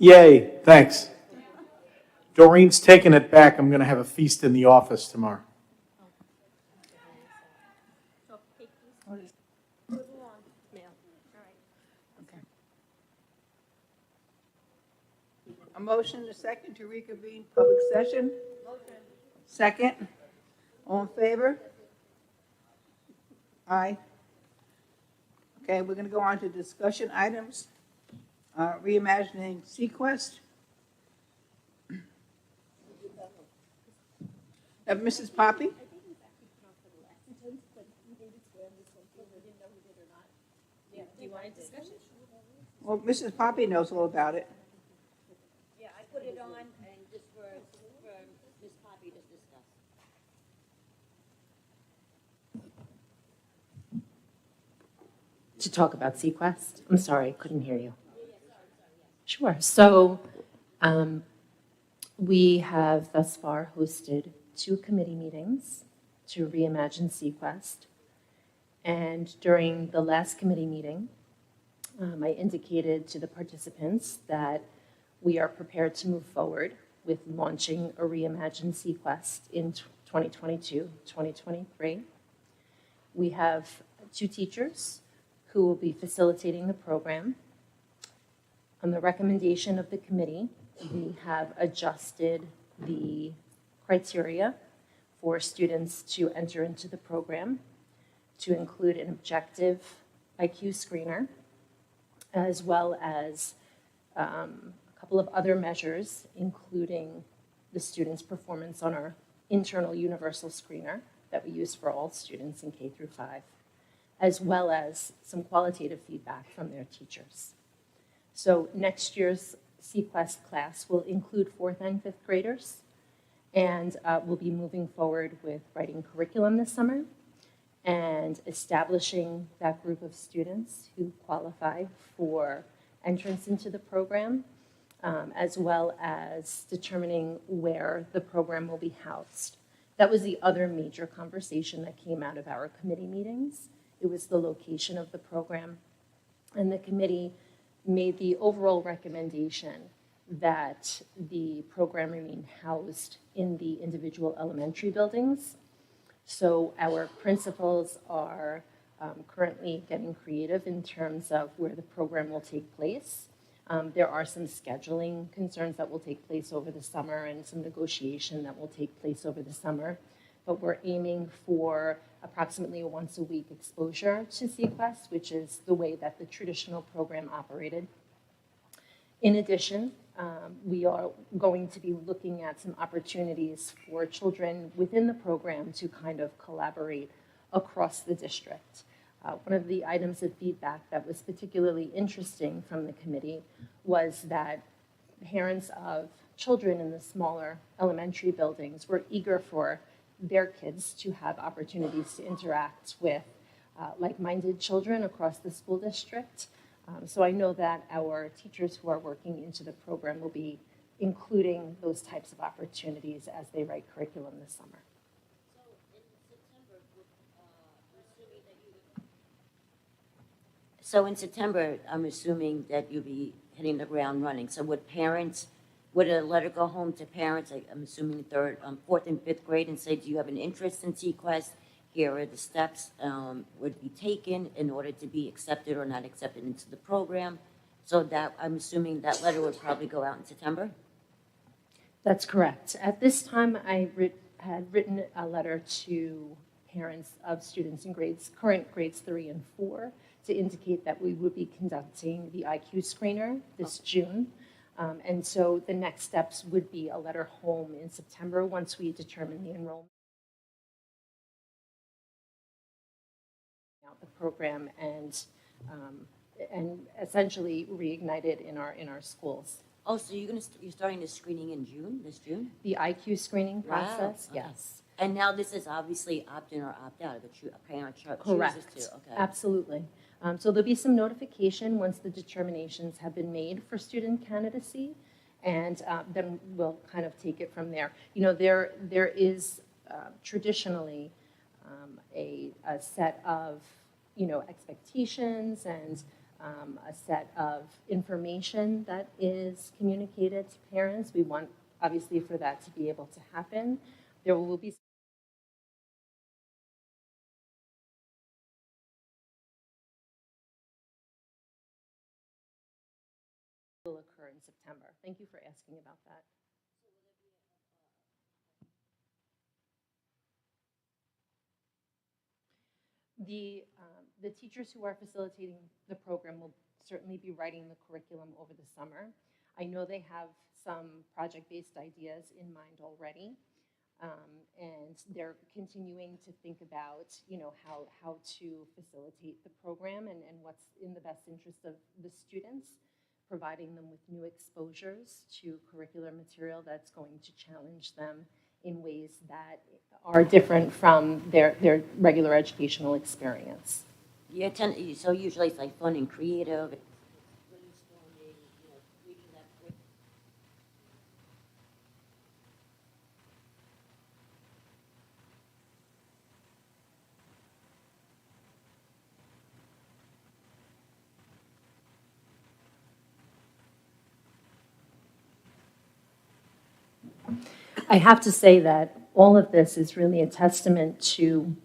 Yay, thanks. Doreen's taking it back. I'm going to have a feast in the office tomorrow. A motion, a second to reconvene public session. Second. All in favor? Aye. Okay, we're going to go on to discussion items. Reimagining Sequest. Mrs. Poppy? Well, Mrs. Poppy knows all about it. Yeah, I put it on and just for Ms. Poppy to discuss. To talk about Sequest? I'm sorry, I couldn't hear you. Sure. So we have thus far hosted 2 committee meetings to reimagine Sequest. And during the last committee meeting, I indicated to the participants that we are prepared to move forward with launching a reimagined Sequest in 2022-2023. We have 2 teachers who will be facilitating the program. On the recommendation of the committee, we have adjusted the criteria for students to enter into the program to include an objective IQ screener, as well as a couple of other measures, including the students' performance on our internal universal screener that we use for all students in K through 5, as well as some qualitative feedback from their teachers. So next year's Sequest class will include 4th and 5th graders, and we'll be moving forward with writing curriculum this summer and establishing that group of students who qualify for entrance into the program, as well as determining where the program will be housed. That was the other major conversation that came out of our committee meetings. It was the location of the program, and the committee made the overall recommendation that the program remain housed in the individual elementary buildings. So our principals are currently getting creative in terms of where the program will take place. There are some scheduling concerns that will take place over the summer and some negotiation that will take place over the summer. But we're aiming for approximately a once-a-week exposure to Sequest, which is the way that the traditional program operated. In addition, we are going to be looking at some opportunities for children within the program to kind of collaborate across the district. One of the items of feedback that was particularly interesting from the committee was that parents of children in the smaller elementary buildings were eager for their kids to have opportunities to interact with like-minded children across the school district. So I know that our teachers who are working into the program will be including those types of opportunities as they write curriculum this summer. So in September, I'm assuming that you'll be hitting the ground running. So would a letter go home to parents, I'm assuming 4th and 5th grade, and say, do you have an interest in Sequest? Here are the steps would be taken in order to be accepted or not accepted into the program. So that, I'm assuming that letter would probably go out in September? That's correct. At this time, I had written a letter to parents of students in current grades 3 and 4 to indicate that we would be conducting the IQ screener this June. And so the next steps would be a letter home in September once we determine the enrollment. The program and essentially reignite it in our schools. Oh, so you're starting the screening in June, this June? The IQ screening process, Wow. Okay. yes. And now this is obviously opt-in or opt-out, if a parent Correct. chooses to. Okay. Absolutely. So there'll be some notification once the determinations have been made for student candidacy, and then we'll kind of take it from there. You know, there is traditionally a set of, you know, expectations and a set of information that is communicated to parents. We want, obviously, for that to be able to happen. There will be will occur in September. Thank you for asking about that. The teachers who are facilitating the program will certainly be writing the curriculum over the summer. I know they have some project-based ideas in mind already, and they're continuing to think about, how to facilitate the program and what's in the best interest of the students, providing them with new exposures to curricular material that's going to challenge them in ways that are different from their regular educational experience. So usually it's like fun and creative. I have to say that all of this is really a testament to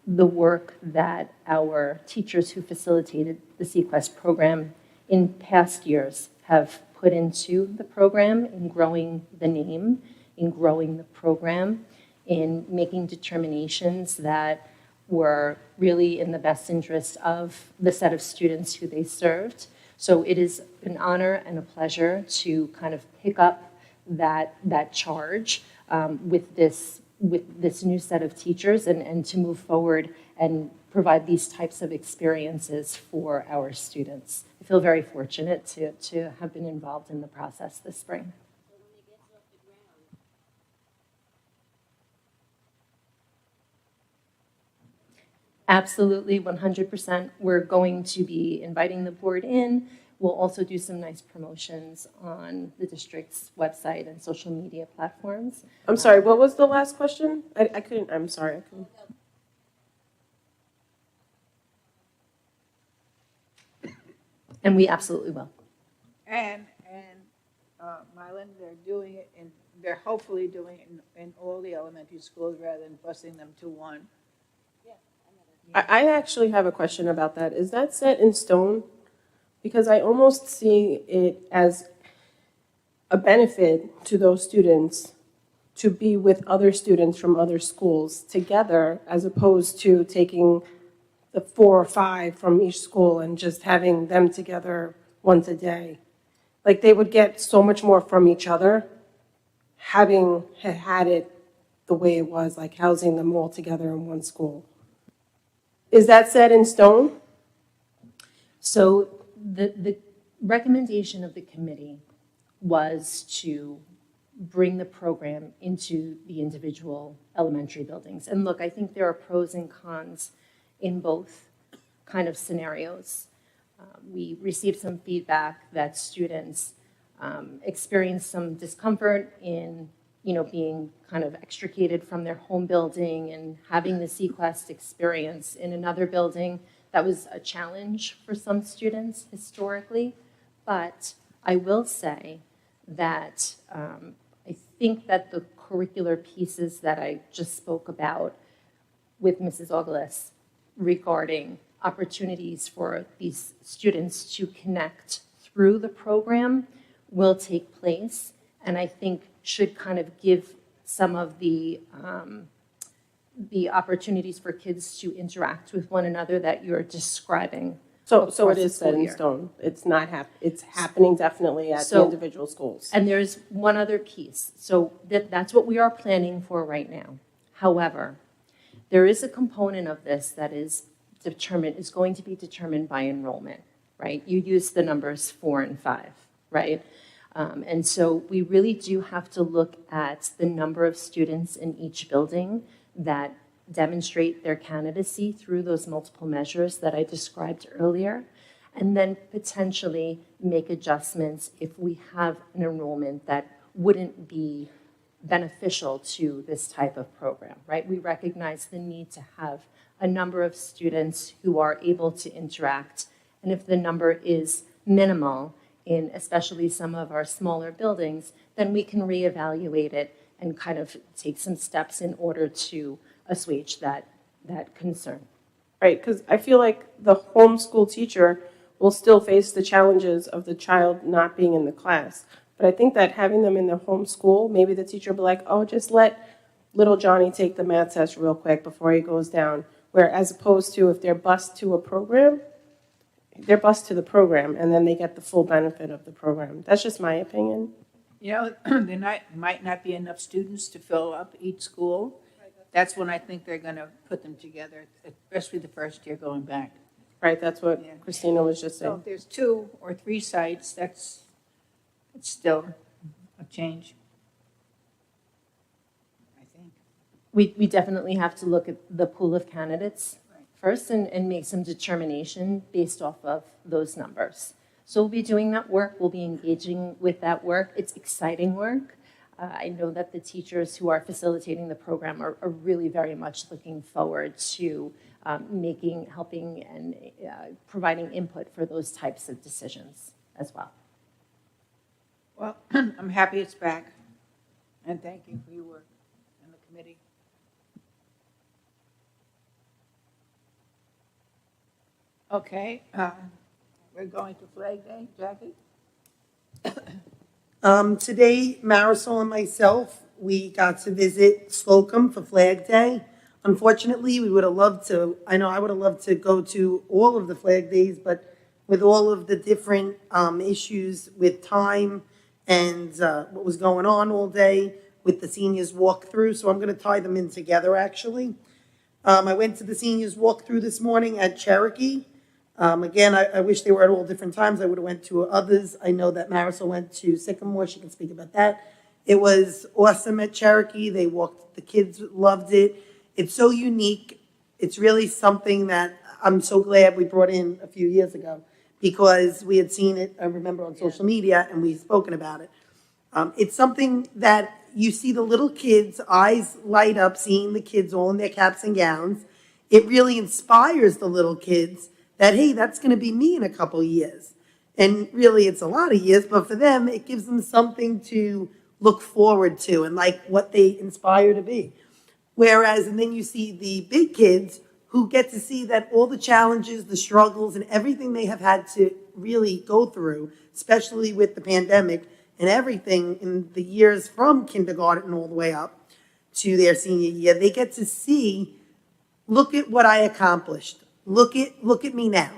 the work that our teachers who facilitated the Sequest program in past years have put into the program, in growing the name, in growing the program, in making determinations that were really in the best interest of the set of students who they served. So it is an honor and a pleasure to kind of pick up that charge with this new set of teachers and to move forward and provide these types of experiences for our students. I feel very fortunate to have been involved in the process this spring. Absolutely, 100%. We're going to be inviting the board in. We'll also do some nice promotions on the district's website and social media platforms. I'm sorry, what was the last question? I couldn't, I'm sorry. I couldn't. And we absolutely will. And Mylan, they're doing it, and they're hopefully doing it in all the elementary schools rather than busing them to one. I actually have a question about that. Is that set in stone? Because I almost see it as a benefit to those students to be with other students from other schools together, as opposed to taking the 4 or 5 from each school and just having them together once a day. Like, they would get so much more from each other having had it the way it was, like housing them all together in one school. Is that set in stone? So the recommendation of the committee was to bring the program into the individual elementary buildings. And look, I think there are pros and cons in both kind of scenarios. We received some feedback that students experienced some discomfort in being kind of extricated from their home building and having the Sequest experience in another building. That was a challenge for some students historically, but I will say that I think that the curricular pieces that I just spoke about with Mrs. Augelis regarding opportunities for these students to connect through the program will take place, and I think should kind of give some of the opportunities for kids to interact with one another that you're describing. So it is set in stone. It's not it's happening definitely at the individual schools. And there's one other piece. So that's what we are planning for right now. However, there is a component of this that is going to be determined by enrollment, right? You use the numbers 4 and 5, right? And so we really do have to look at the number of students in each building that demonstrate their candidacy through those multiple measures that I described earlier, and then potentially make adjustments if we have an enrollment that wouldn't be beneficial to this type of program, right? We recognize the need to have a number of students who are able to interact, and if the number is minimal in especially some of our smaller buildings, then we can reevaluate it and kind of take some steps in order to assuage that concern. Right, because I feel like the homeschool teacher will still face the challenges of the child not being in the class. But I think that having them in the homeschool, maybe the teacher will be like, oh, just let little Johnny take the math test real quick before he goes down. Where as opposed to if they're bused to a program, they're bused to the program and then they get the full benefit of the program. That's just my opinion. You know, there might not be enough students to fill up each school. That's when I think they're going to put them together, especially the first year going back. Right, that's what Christina was just So saying. if there's 2 or 3 sites, it's still a change, I think. We definitely have to look at the pool of candidates first and make some determination based off of those numbers. So we'll be doing that work. We'll be engaging with that work. It's exciting work. I know that the teachers who are facilitating the program are really very much looking forward to helping and providing input for those types of decisions as well. Well, I'm happy it's back, and thank you for your work and the committee. Okay, we're going to Flag Day. Jackie? Today, Marisol and myself, we got to visit Slocum for Flag Day. Unfortunately, we would have loved to, I know I would have loved to go to all of the Flag Days, but with all of the different issues with time and what was going on all day with the seniors walkthrough, so I'm going to tie them in together, actually. I went to the seniors walkthrough this morning at Cherokee. Again, I wish they were at all different times. I would have went to others. I know that Marisol went to Sycamore. She can speak about that. It was awesome at Cherokee. They walked, the kids loved it. It's so unique. It's really something that I'm so glad we brought in a few years ago because we had seen it, I remember, on social media, and we've spoken about it. It's something that you see the little kids' eyes light up seeing the kids all in their caps and gowns. It really inspires the little kids that, hey, that's going to be me in a couple years. And really, it's a lot of years, but for them, it gives them something to look forward to and like what they inspire to be. Whereas, and then you see the big kids who get to see that all the challenges, the struggles, and everything they have had to really go through, especially with the pandemic and everything in the years from kindergarten all the way up to their senior year, they get to see, look at what I accomplished. Look at me now.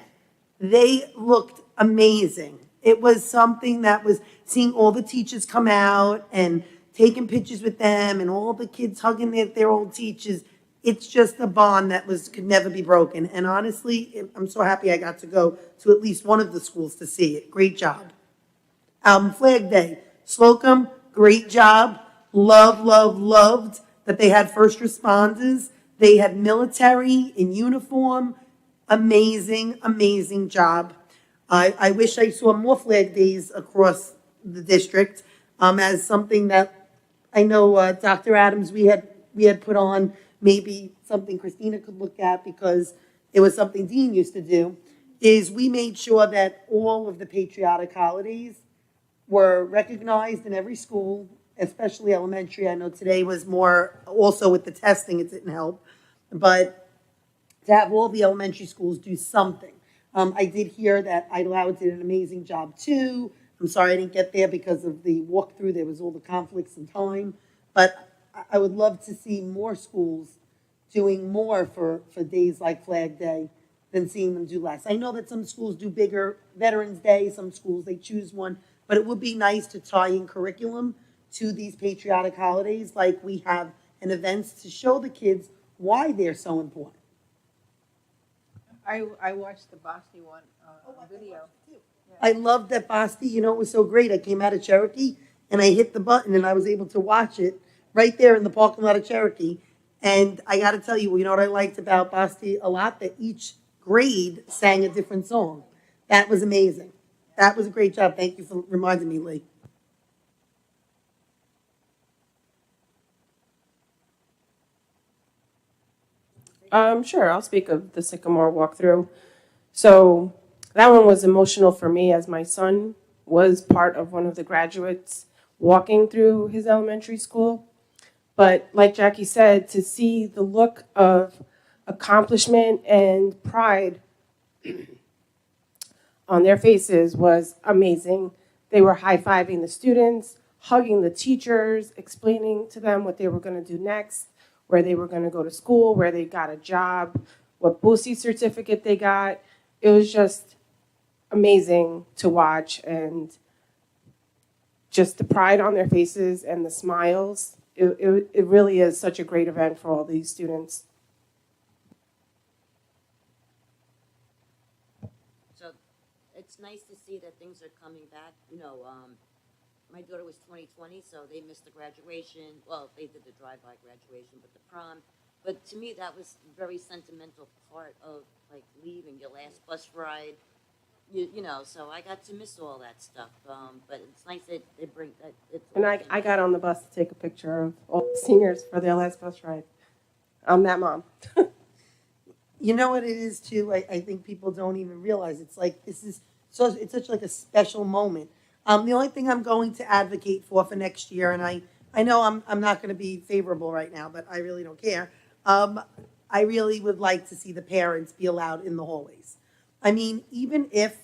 They looked amazing. It was something that was seeing all the teachers come out and taking pictures with them and all the kids hugging their old teachers. It's just a bond that could never be broken. And honestly, I'm so happy I got to go to at least one of the schools to see it. Great job. Flag Day. Slocum, great job. Loved that they had first responders. They had military in uniform. Amazing job. I wish I saw more Flag Days across the district as something that I know Dr. Adams, we had put on, maybe something Christina could look at because it was something Dean used to do, is we made sure that all of the patriotic holidays were recognized in every school, especially elementary. I know today was more, also with the testing, it didn't help, but to have all the elementary schools do something. I did hear that Idlehour did an amazing job too. I'm sorry I didn't get there because of the walkthrough. There was all the conflicts in time. But I would love to see more schools doing more for days like Flag Day than seeing them do less. I know that some schools do bigger Veterans Day. Some schools, they choose one. But it would be nice to tie in curriculum to these patriotic holidays like we have in events to show the kids why they're so important. I watched the Boston one video. I loved that Basti, it was so great. I came out of Cherokee and I hit the button and I was able to watch it right there in the parking lot of Cherokee. And I got to tell you, what I liked about Basti a lot, that each grade sang a different song. That was amazing. That was a great job. Thank you for reminding me, Lee. Sure, I'll speak of the Sycamore walkthrough. So that one was emotional for me as my son was part of one of the graduates walking through his elementary school. But like Jackie said, to see the look of accomplishment and pride on their faces was amazing. They were high-fiving the students, hugging the teachers, explaining to them what they were going to do next, where they were going to go to school, where they got a job, what BOCES certificate they got. It was just amazing to watch, and just the pride on their faces and the smiles. It really is such a great event for all these students. So it's nice to see that things are coming back. You know, my daughter was 2020, so they missed the graduation. Well, they did the drive-by graduation, but the prom. But to me, that was a very sentimental part of, like, leaving your last bus ride. You know, so I got to miss all that stuff. But it's nice that they bring that. And I got on the bus to take a picture of all the seniors for their last bus ride. I'm that mom. You know what it is too? I think people don't even realize it's like it's such like a special moment. The only thing I'm going to advocate for next year, and I know I'm not going to be favorable right now, but I really don't care. I really would like to see the parents be allowed in the hallways. I mean, even if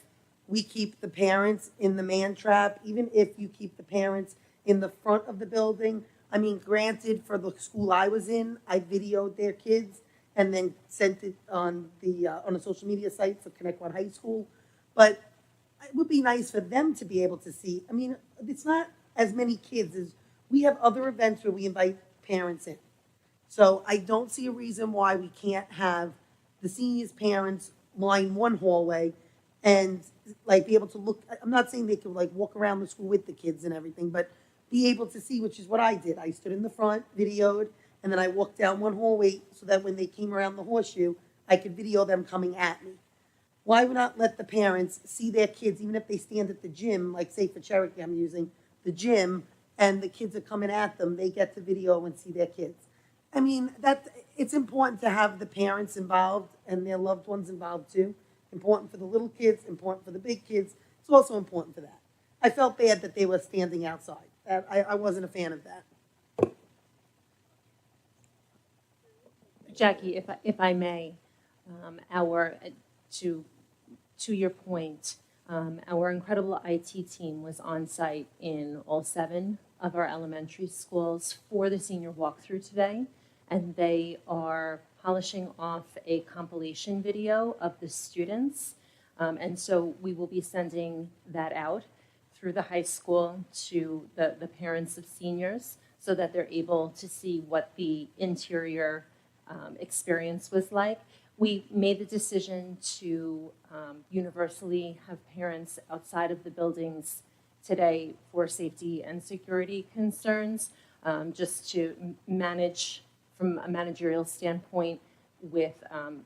we keep the parents in the man trap, even if you keep the parents in the front of the building, I mean, granted, for the school I was in, I videoed their kids and then sent it on a social media site for Connecticut High School. But it would be nice for them to be able to see. I mean, it's not as many kids as we have other events where we invite parents in. So I don't see a reason why we can't have the seniors' parents line one hallway and like be able to look. I'm not saying they could like walk around the school with the kids and everything, but be able to see, which is what I did. I stood in the front, videoed, and then I walked down one hallway so that when they came around the horseshoe, I could video them coming at me. Why would not let the parents see their kids, even if they stand at the gym, like say for Cherokee, I'm using the gym, and the kids are coming at them, they get to video and see their kids. I mean, it's important to have the parents involved and their loved ones involved too. Important for the little kids, important for the big kids. It's also important for that. I felt bad that they were standing outside. I wasn't a fan of that. Jackie, if I may, to your point, our incredible IT team was on site in all 7 of our elementary schools for the senior walkthrough today, and they are polishing off a compilation video of the students, and so we will be sending that out through the high school to the parents of seniors so that they're able to see what the interior experience was like. We made the decision to universally have parents outside of the buildings today for safety and security concerns, just to manage from a managerial standpoint with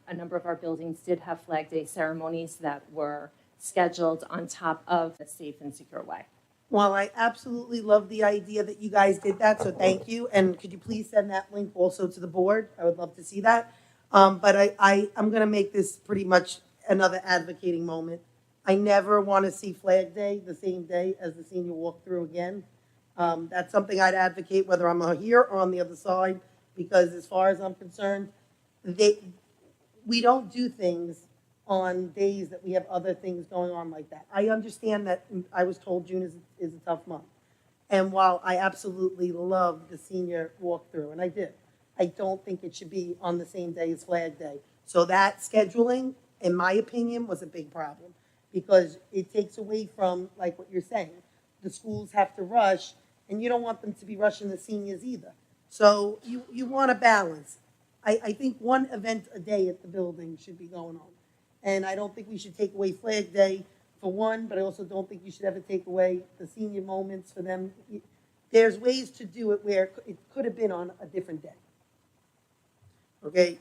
a number of our buildings did have Flag Day ceremonies that were scheduled on top of a safe and secure way. Well, I absolutely love the idea that you guys did that, so thank you. And could you please send that link also to the board? I would love to see that. But I'm going to make this pretty much another advocating moment. I never want to see Flag Day the same day as the senior walkthrough again. That's something I'd advocate whether I'm here or on the other side, because as far as I'm concerned, we don't do things on days that we have other things going on like that. I understand that I was told June is a tough month. And while I absolutely love the senior walkthrough, and I did, I don't think it should be on the same day as Flag Day. So that scheduling, in my opinion, was a big problem because it takes away from, like what you're saying, the schools have to rush, and you don't want them to be rushing the seniors either. So you want a balance. I think one event a day at the building should be going on. And I don't think we should take away Flag Day for one, but I also don't think you should ever take away the senior moments for them. There's ways to do it where it could have been on a different day. Okay?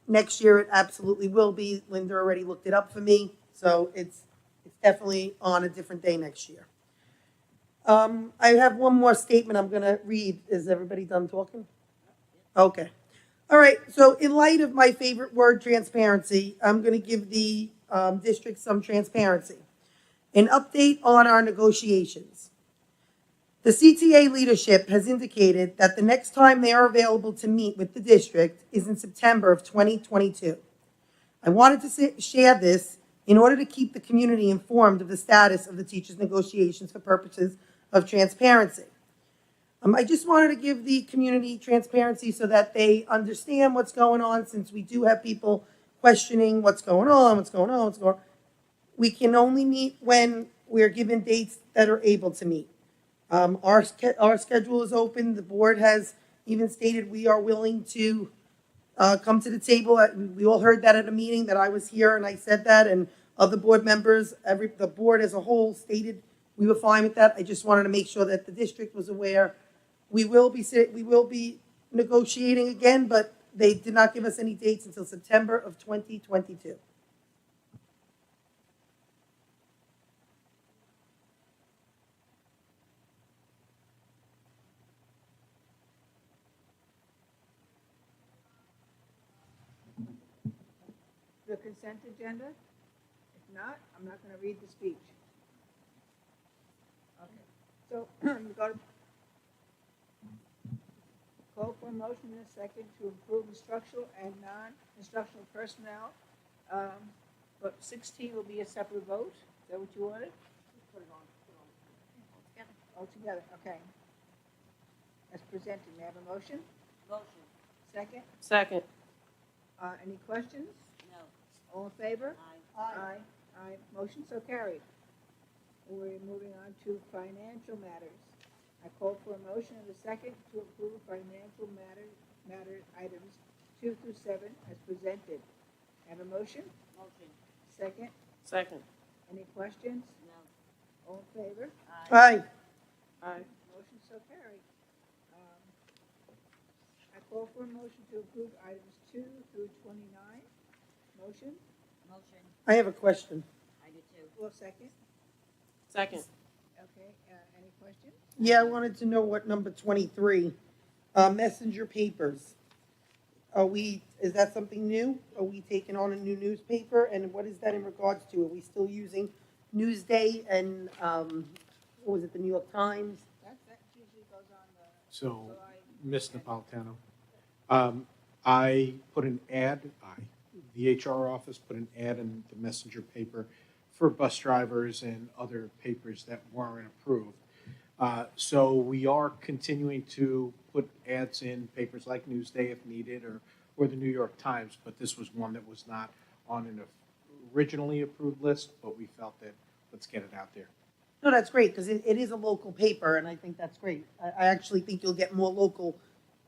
Next year it absolutely will be. Linda already looked it up for me, so it's definitely on a different day next year. I have one more statement I'm going to read. Is everybody done talking? Okay. All right, so in light of my favorite word, transparency, I'm going to give the district some transparency. An update on our negotiations. The CTA leadership has indicated that the next time they are available to meet with the district is in September of 2022. I wanted to share this in order to keep the community informed of the status of the teachers' negotiations for purposes of transparency. I just wanted to give the community transparency so that they understand what's going on, since we do have people questioning what's going on. We can only meet when we're given dates that are able to meet. Our schedule is open. The board has even stated we are willing to come to the table. We all heard that at a meeting that I was here, and I said that, and other board members, the board as a whole stated we were fine with that. I just wanted to make sure that the district was aware. We will be negotiating again, but they did not give us any dates until September of 2022. The consent agenda? If not, I'm not going to read the speech. Okay, so we go to call for a motion in a second to improve instructional and non-instructional personnel. But 16 will be a separate vote. Is that what you wanted? Put it on. All together, okay. As presented, may I have a motion? Motion. Second? Second. Any questions? No. All in favor? Aye. Aye. Motion so carried. We're moving on to financial matters. I call for a motion and a second to approve financial matter items 2 through 7 as presented. Have a motion? Motion. Second? Second. Any questions? No. All in favor? Aye. Aye. Motion so carried. I call for a motion to approve items 2 through 29. Motion? Motion. I have a question. I do too. Well, second? Second. Okay, any questions? Yeah, I wanted to know what number 23, messenger papers. Is that something new? Are we taking on a new newspaper? And what is that in regards to? Are we still using Newsday and, what was it, the New York Times? That usually goes on the. So, July. Ms. Napolitano, I put an ad, the HR office put an ad in the messenger paper for bus drivers and other papers that weren't approved. So we are continuing to put ads in papers like Newsday if needed, or the New York Times, but this was one that was not on an originally approved list, but we felt that let's get it out there. No, that's great, because it is a local paper, and I think that's great. I actually think you'll get more local,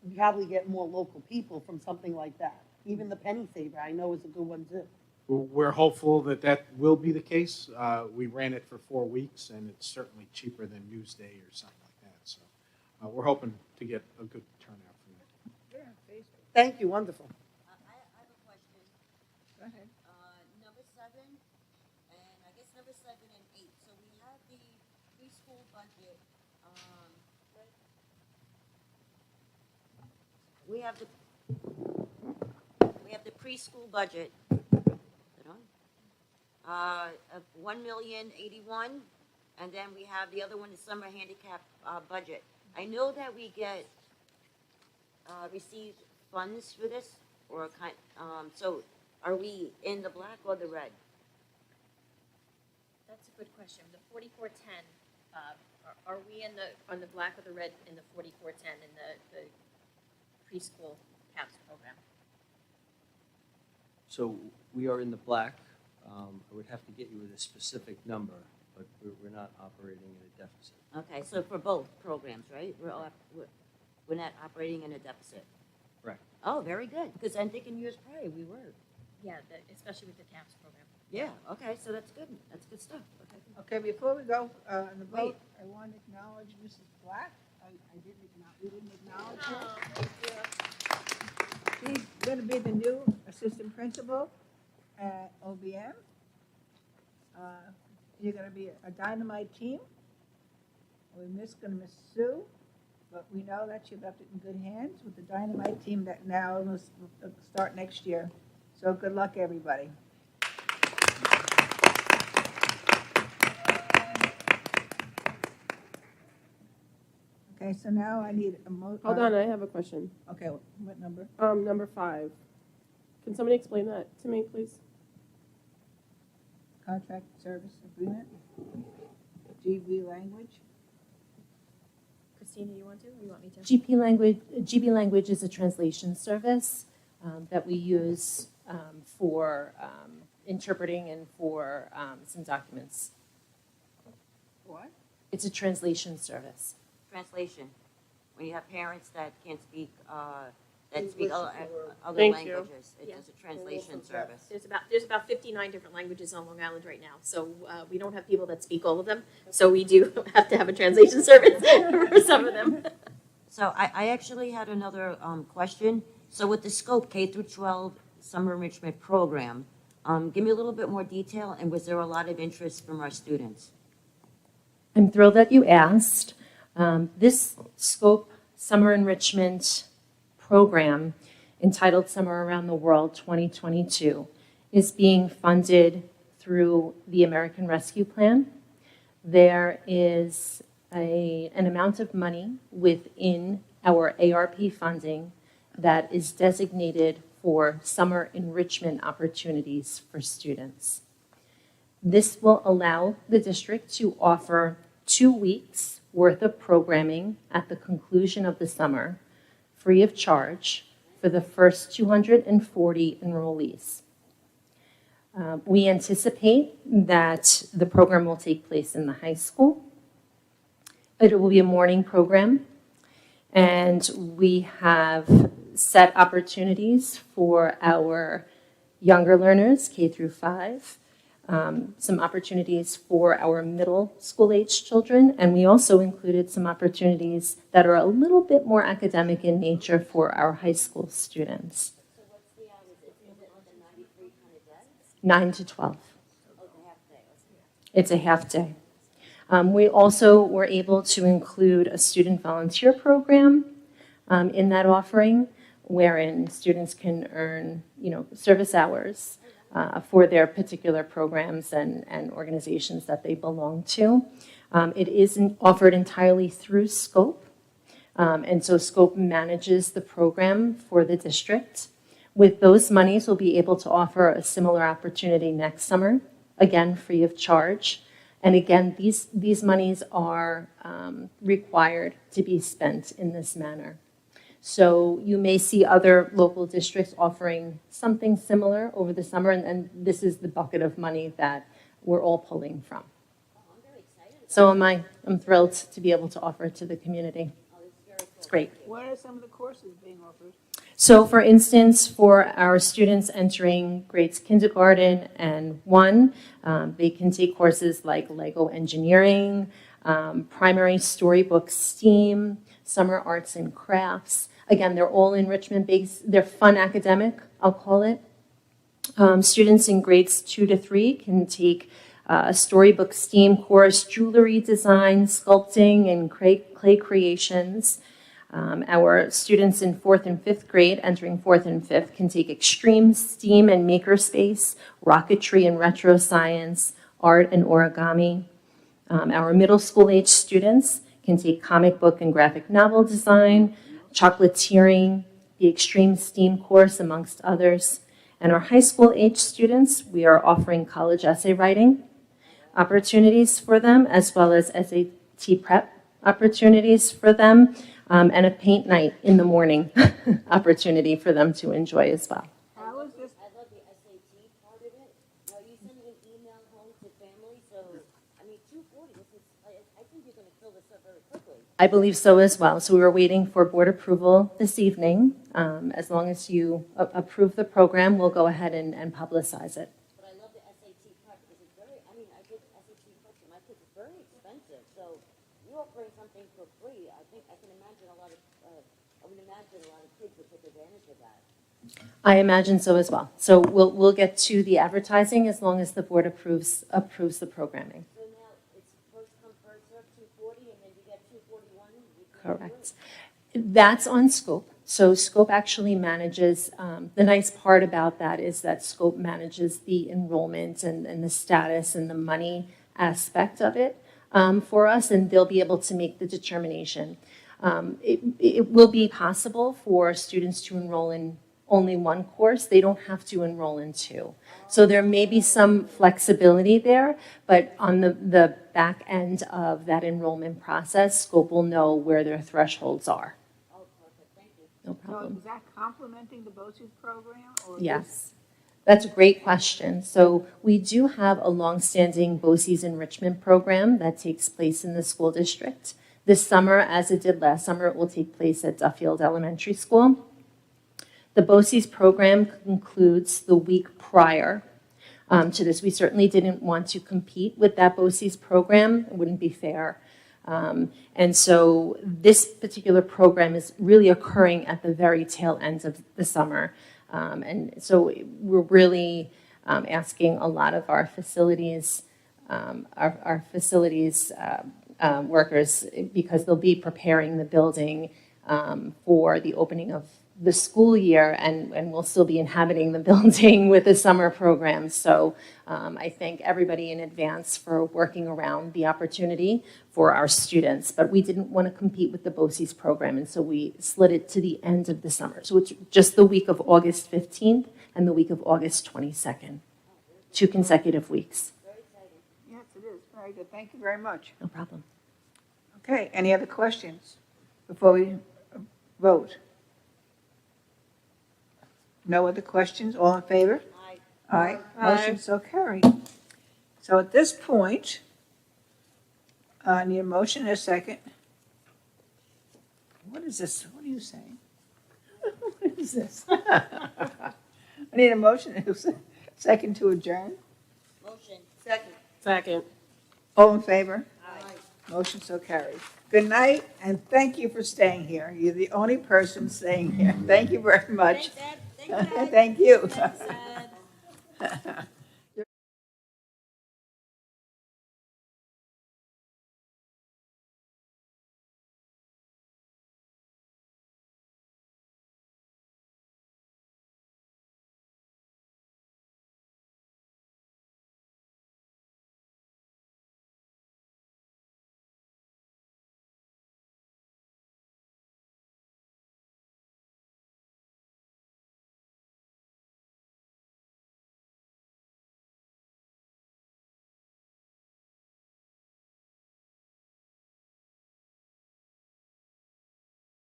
you probably get more local people from something like that. Even the Penny Saver, I know, is a good one too. We're hopeful that that will be the case. We ran it for 4 weeks, and it's certainly cheaper than Newsday or something like that. So we're hoping to get a good turnout from that. They're on Facebook. Thank you, wonderful. I have a question. Go ahead. Number 7, and I guess number 7 and 8. So we have the preschool budget. We have the preschool budget. Is it on? Of $1,081,000, and then we have the other one, the summer handicap budget. I know that we get received funds for this, or so are we in the black or the red? That's a good question. The 4410, are we on the black or the red in the 4410 in the preschool CAPS program? So we are in the black. I would have to get you with a specific number, but we're not operating in a deficit. Okay, so for both programs, right? We're not operating in a deficit. Correct. Oh, very good, because I'm thinking years prior we were. Yeah, especially with the CAPS program. Yeah, okay, so that's good. That's good stuff. Okay. Okay, before we go on the vote, I want to acknowledge Mrs. Black. We didn't acknowledge her. She's going to be the new assistant principal at OBM. You're going to be a dynamite team. We're going to miss Sue. but we know that you left it in good hands with the Dynamite team that now will start next year. So good luck, everybody. Okay, so now I need a Hold on, I have a question. Okay, what number? Number 5. Can somebody explain that to me, please? Contract service agreement, GB language. Christina, you want to, or you want me to? GB Language is a translation service that we use for interpreting and for some documents. What? It's a translation service. Translation. When you have parents that can't speak, that speak other Thank you. languages, it does a translation service. There's about 59 different languages on Long Island right now, so we don't have people that speak all of them. So we do have to have a translation service for some of them. So I actually had another question. So with the SCOPE K through 12 Summer Enrichment Program, give me a little bit more detail, and was there a lot of interest from our students? I'm thrilled that you asked. This SCOPE Summer Enrichment Program, entitled Summer Around the World 2022, is being funded through the American Rescue Plan. There is an amount of money within our ARP funding that is designated for summer enrichment opportunities for students. This will allow the district to offer 2 weeks worth of programming at the conclusion of the summer, free of charge, for the first 240 enrollees. We anticipate that the program will take place in the high school. It will be a morning program, and we have set opportunities for our younger learners, K through 5, some opportunities for our middle school age children, and we also included some opportunities that are a little bit more academic in nature for our high school students. So what's the hours? Is it like a 93 kind of day? 9 to 12. Oh, the half day. It's a half day. We also were able to include a student volunteer program in that offering, wherein students can earn, service hours for their particular programs and organizations that they belong to. It is offered entirely through SCOPE, and so SCOPE manages the program for the district. With those monies, we'll be able to offer a similar opportunity next summer, again, free of charge. And again, these monies are required to be spent in this manner. So you may see other local districts offering something similar over the summer, and this is the bucket of money that we're all pulling from. So am I. I'm thrilled to be able to offer it to the community. It's great. What are some of the courses being offered? So for instance, for our students entering grades kindergarten and 1, they can take courses like Lego engineering, primary storybook STEAM, summer arts and crafts. Again, they're all enrichment-based. They're fun academic, I'll call it. Students in grades 2 to 3 can take a storybook STEAM course, jewelry design, sculpting, and clay creations. Our students in 4th and 5th grade, entering 4th and 5th, can take extreme STEAM and makerspace, rocketry and retro science, art and origami. Our middle school age students can take comic book and graphic novel design, chocolatiering, the extreme STEAM course, amongst others. And our high school age students, we are offering college essay writing opportunities for them, as well as SAT prep opportunities for them, and a paint night in the morning opportunity for them to enjoy as well. How is this? I love the SAT part of it. Now, are you sending an email home to families? So, 240, I think you're going to fill this up very quickly. I believe so as well. So we were waiting for board approval this evening. As long as you approve the program, we'll go ahead and publicize it. But I love the SAT prep because it's very, I did SAT prep for my kids. It's very expensive. So you're offering something for free. I can imagine a lot of kids would take advantage of that. I imagine so as well. So we'll get to the advertising as long as the board approves the programming. So now it's first come, first served, 240, and then you get 250 Correct. That's on Scope. So Scope actually manages, the nice part about that is that Scope manages the enrollment and the status and the money aspect of it for us, and they'll be able to make the determination. It will be possible for students to enroll in only one course. They don't have to enroll in two. So there may be some flexibility there, but on the back end of that enrollment process, Scope will know where their thresholds are. No problem. So is that complementing the BOCES program? Or Yes, that's a great question. So we do have a longstanding BOCES enrichment program that takes place in the school district. This summer, as it did last summer, it will take place at Duffield Elementary School. The BOCES program concludes the week prior to this. We certainly didn't want to compete with that BOCES program. It wouldn't be fair. And so this particular program is really occurring at the very tail end of the summer. And so we're really asking a lot of our facilities, workers, because they'll be preparing the building for the opening of the school year, and we'll still be inhabiting the building with the summer program. So I thank everybody in advance for working around the opportunity for our students. But we didn't want to compete with the BOCES program, and so we slid it to the end of the summer. So it's just the week of August 15th and the week of August 22nd, 2 consecutive weeks. Yes, it is. Very good. Thank you very much. No problem. Okay, any other questions before we vote? No other questions? All in favor? Aye. Aye. Motion so carried. So at this point, I need a motion and a second. What is this? What are you saying? What is this? I need a motion and a second to adjourn. Motion. Second. Second. All in favor? Aye. Motion so carried. Good night, and thank you for staying here. You're the only person staying here. Thank you very much. Thanks, Ed. Thank you, Ed. Thank you. Thanks, Ed.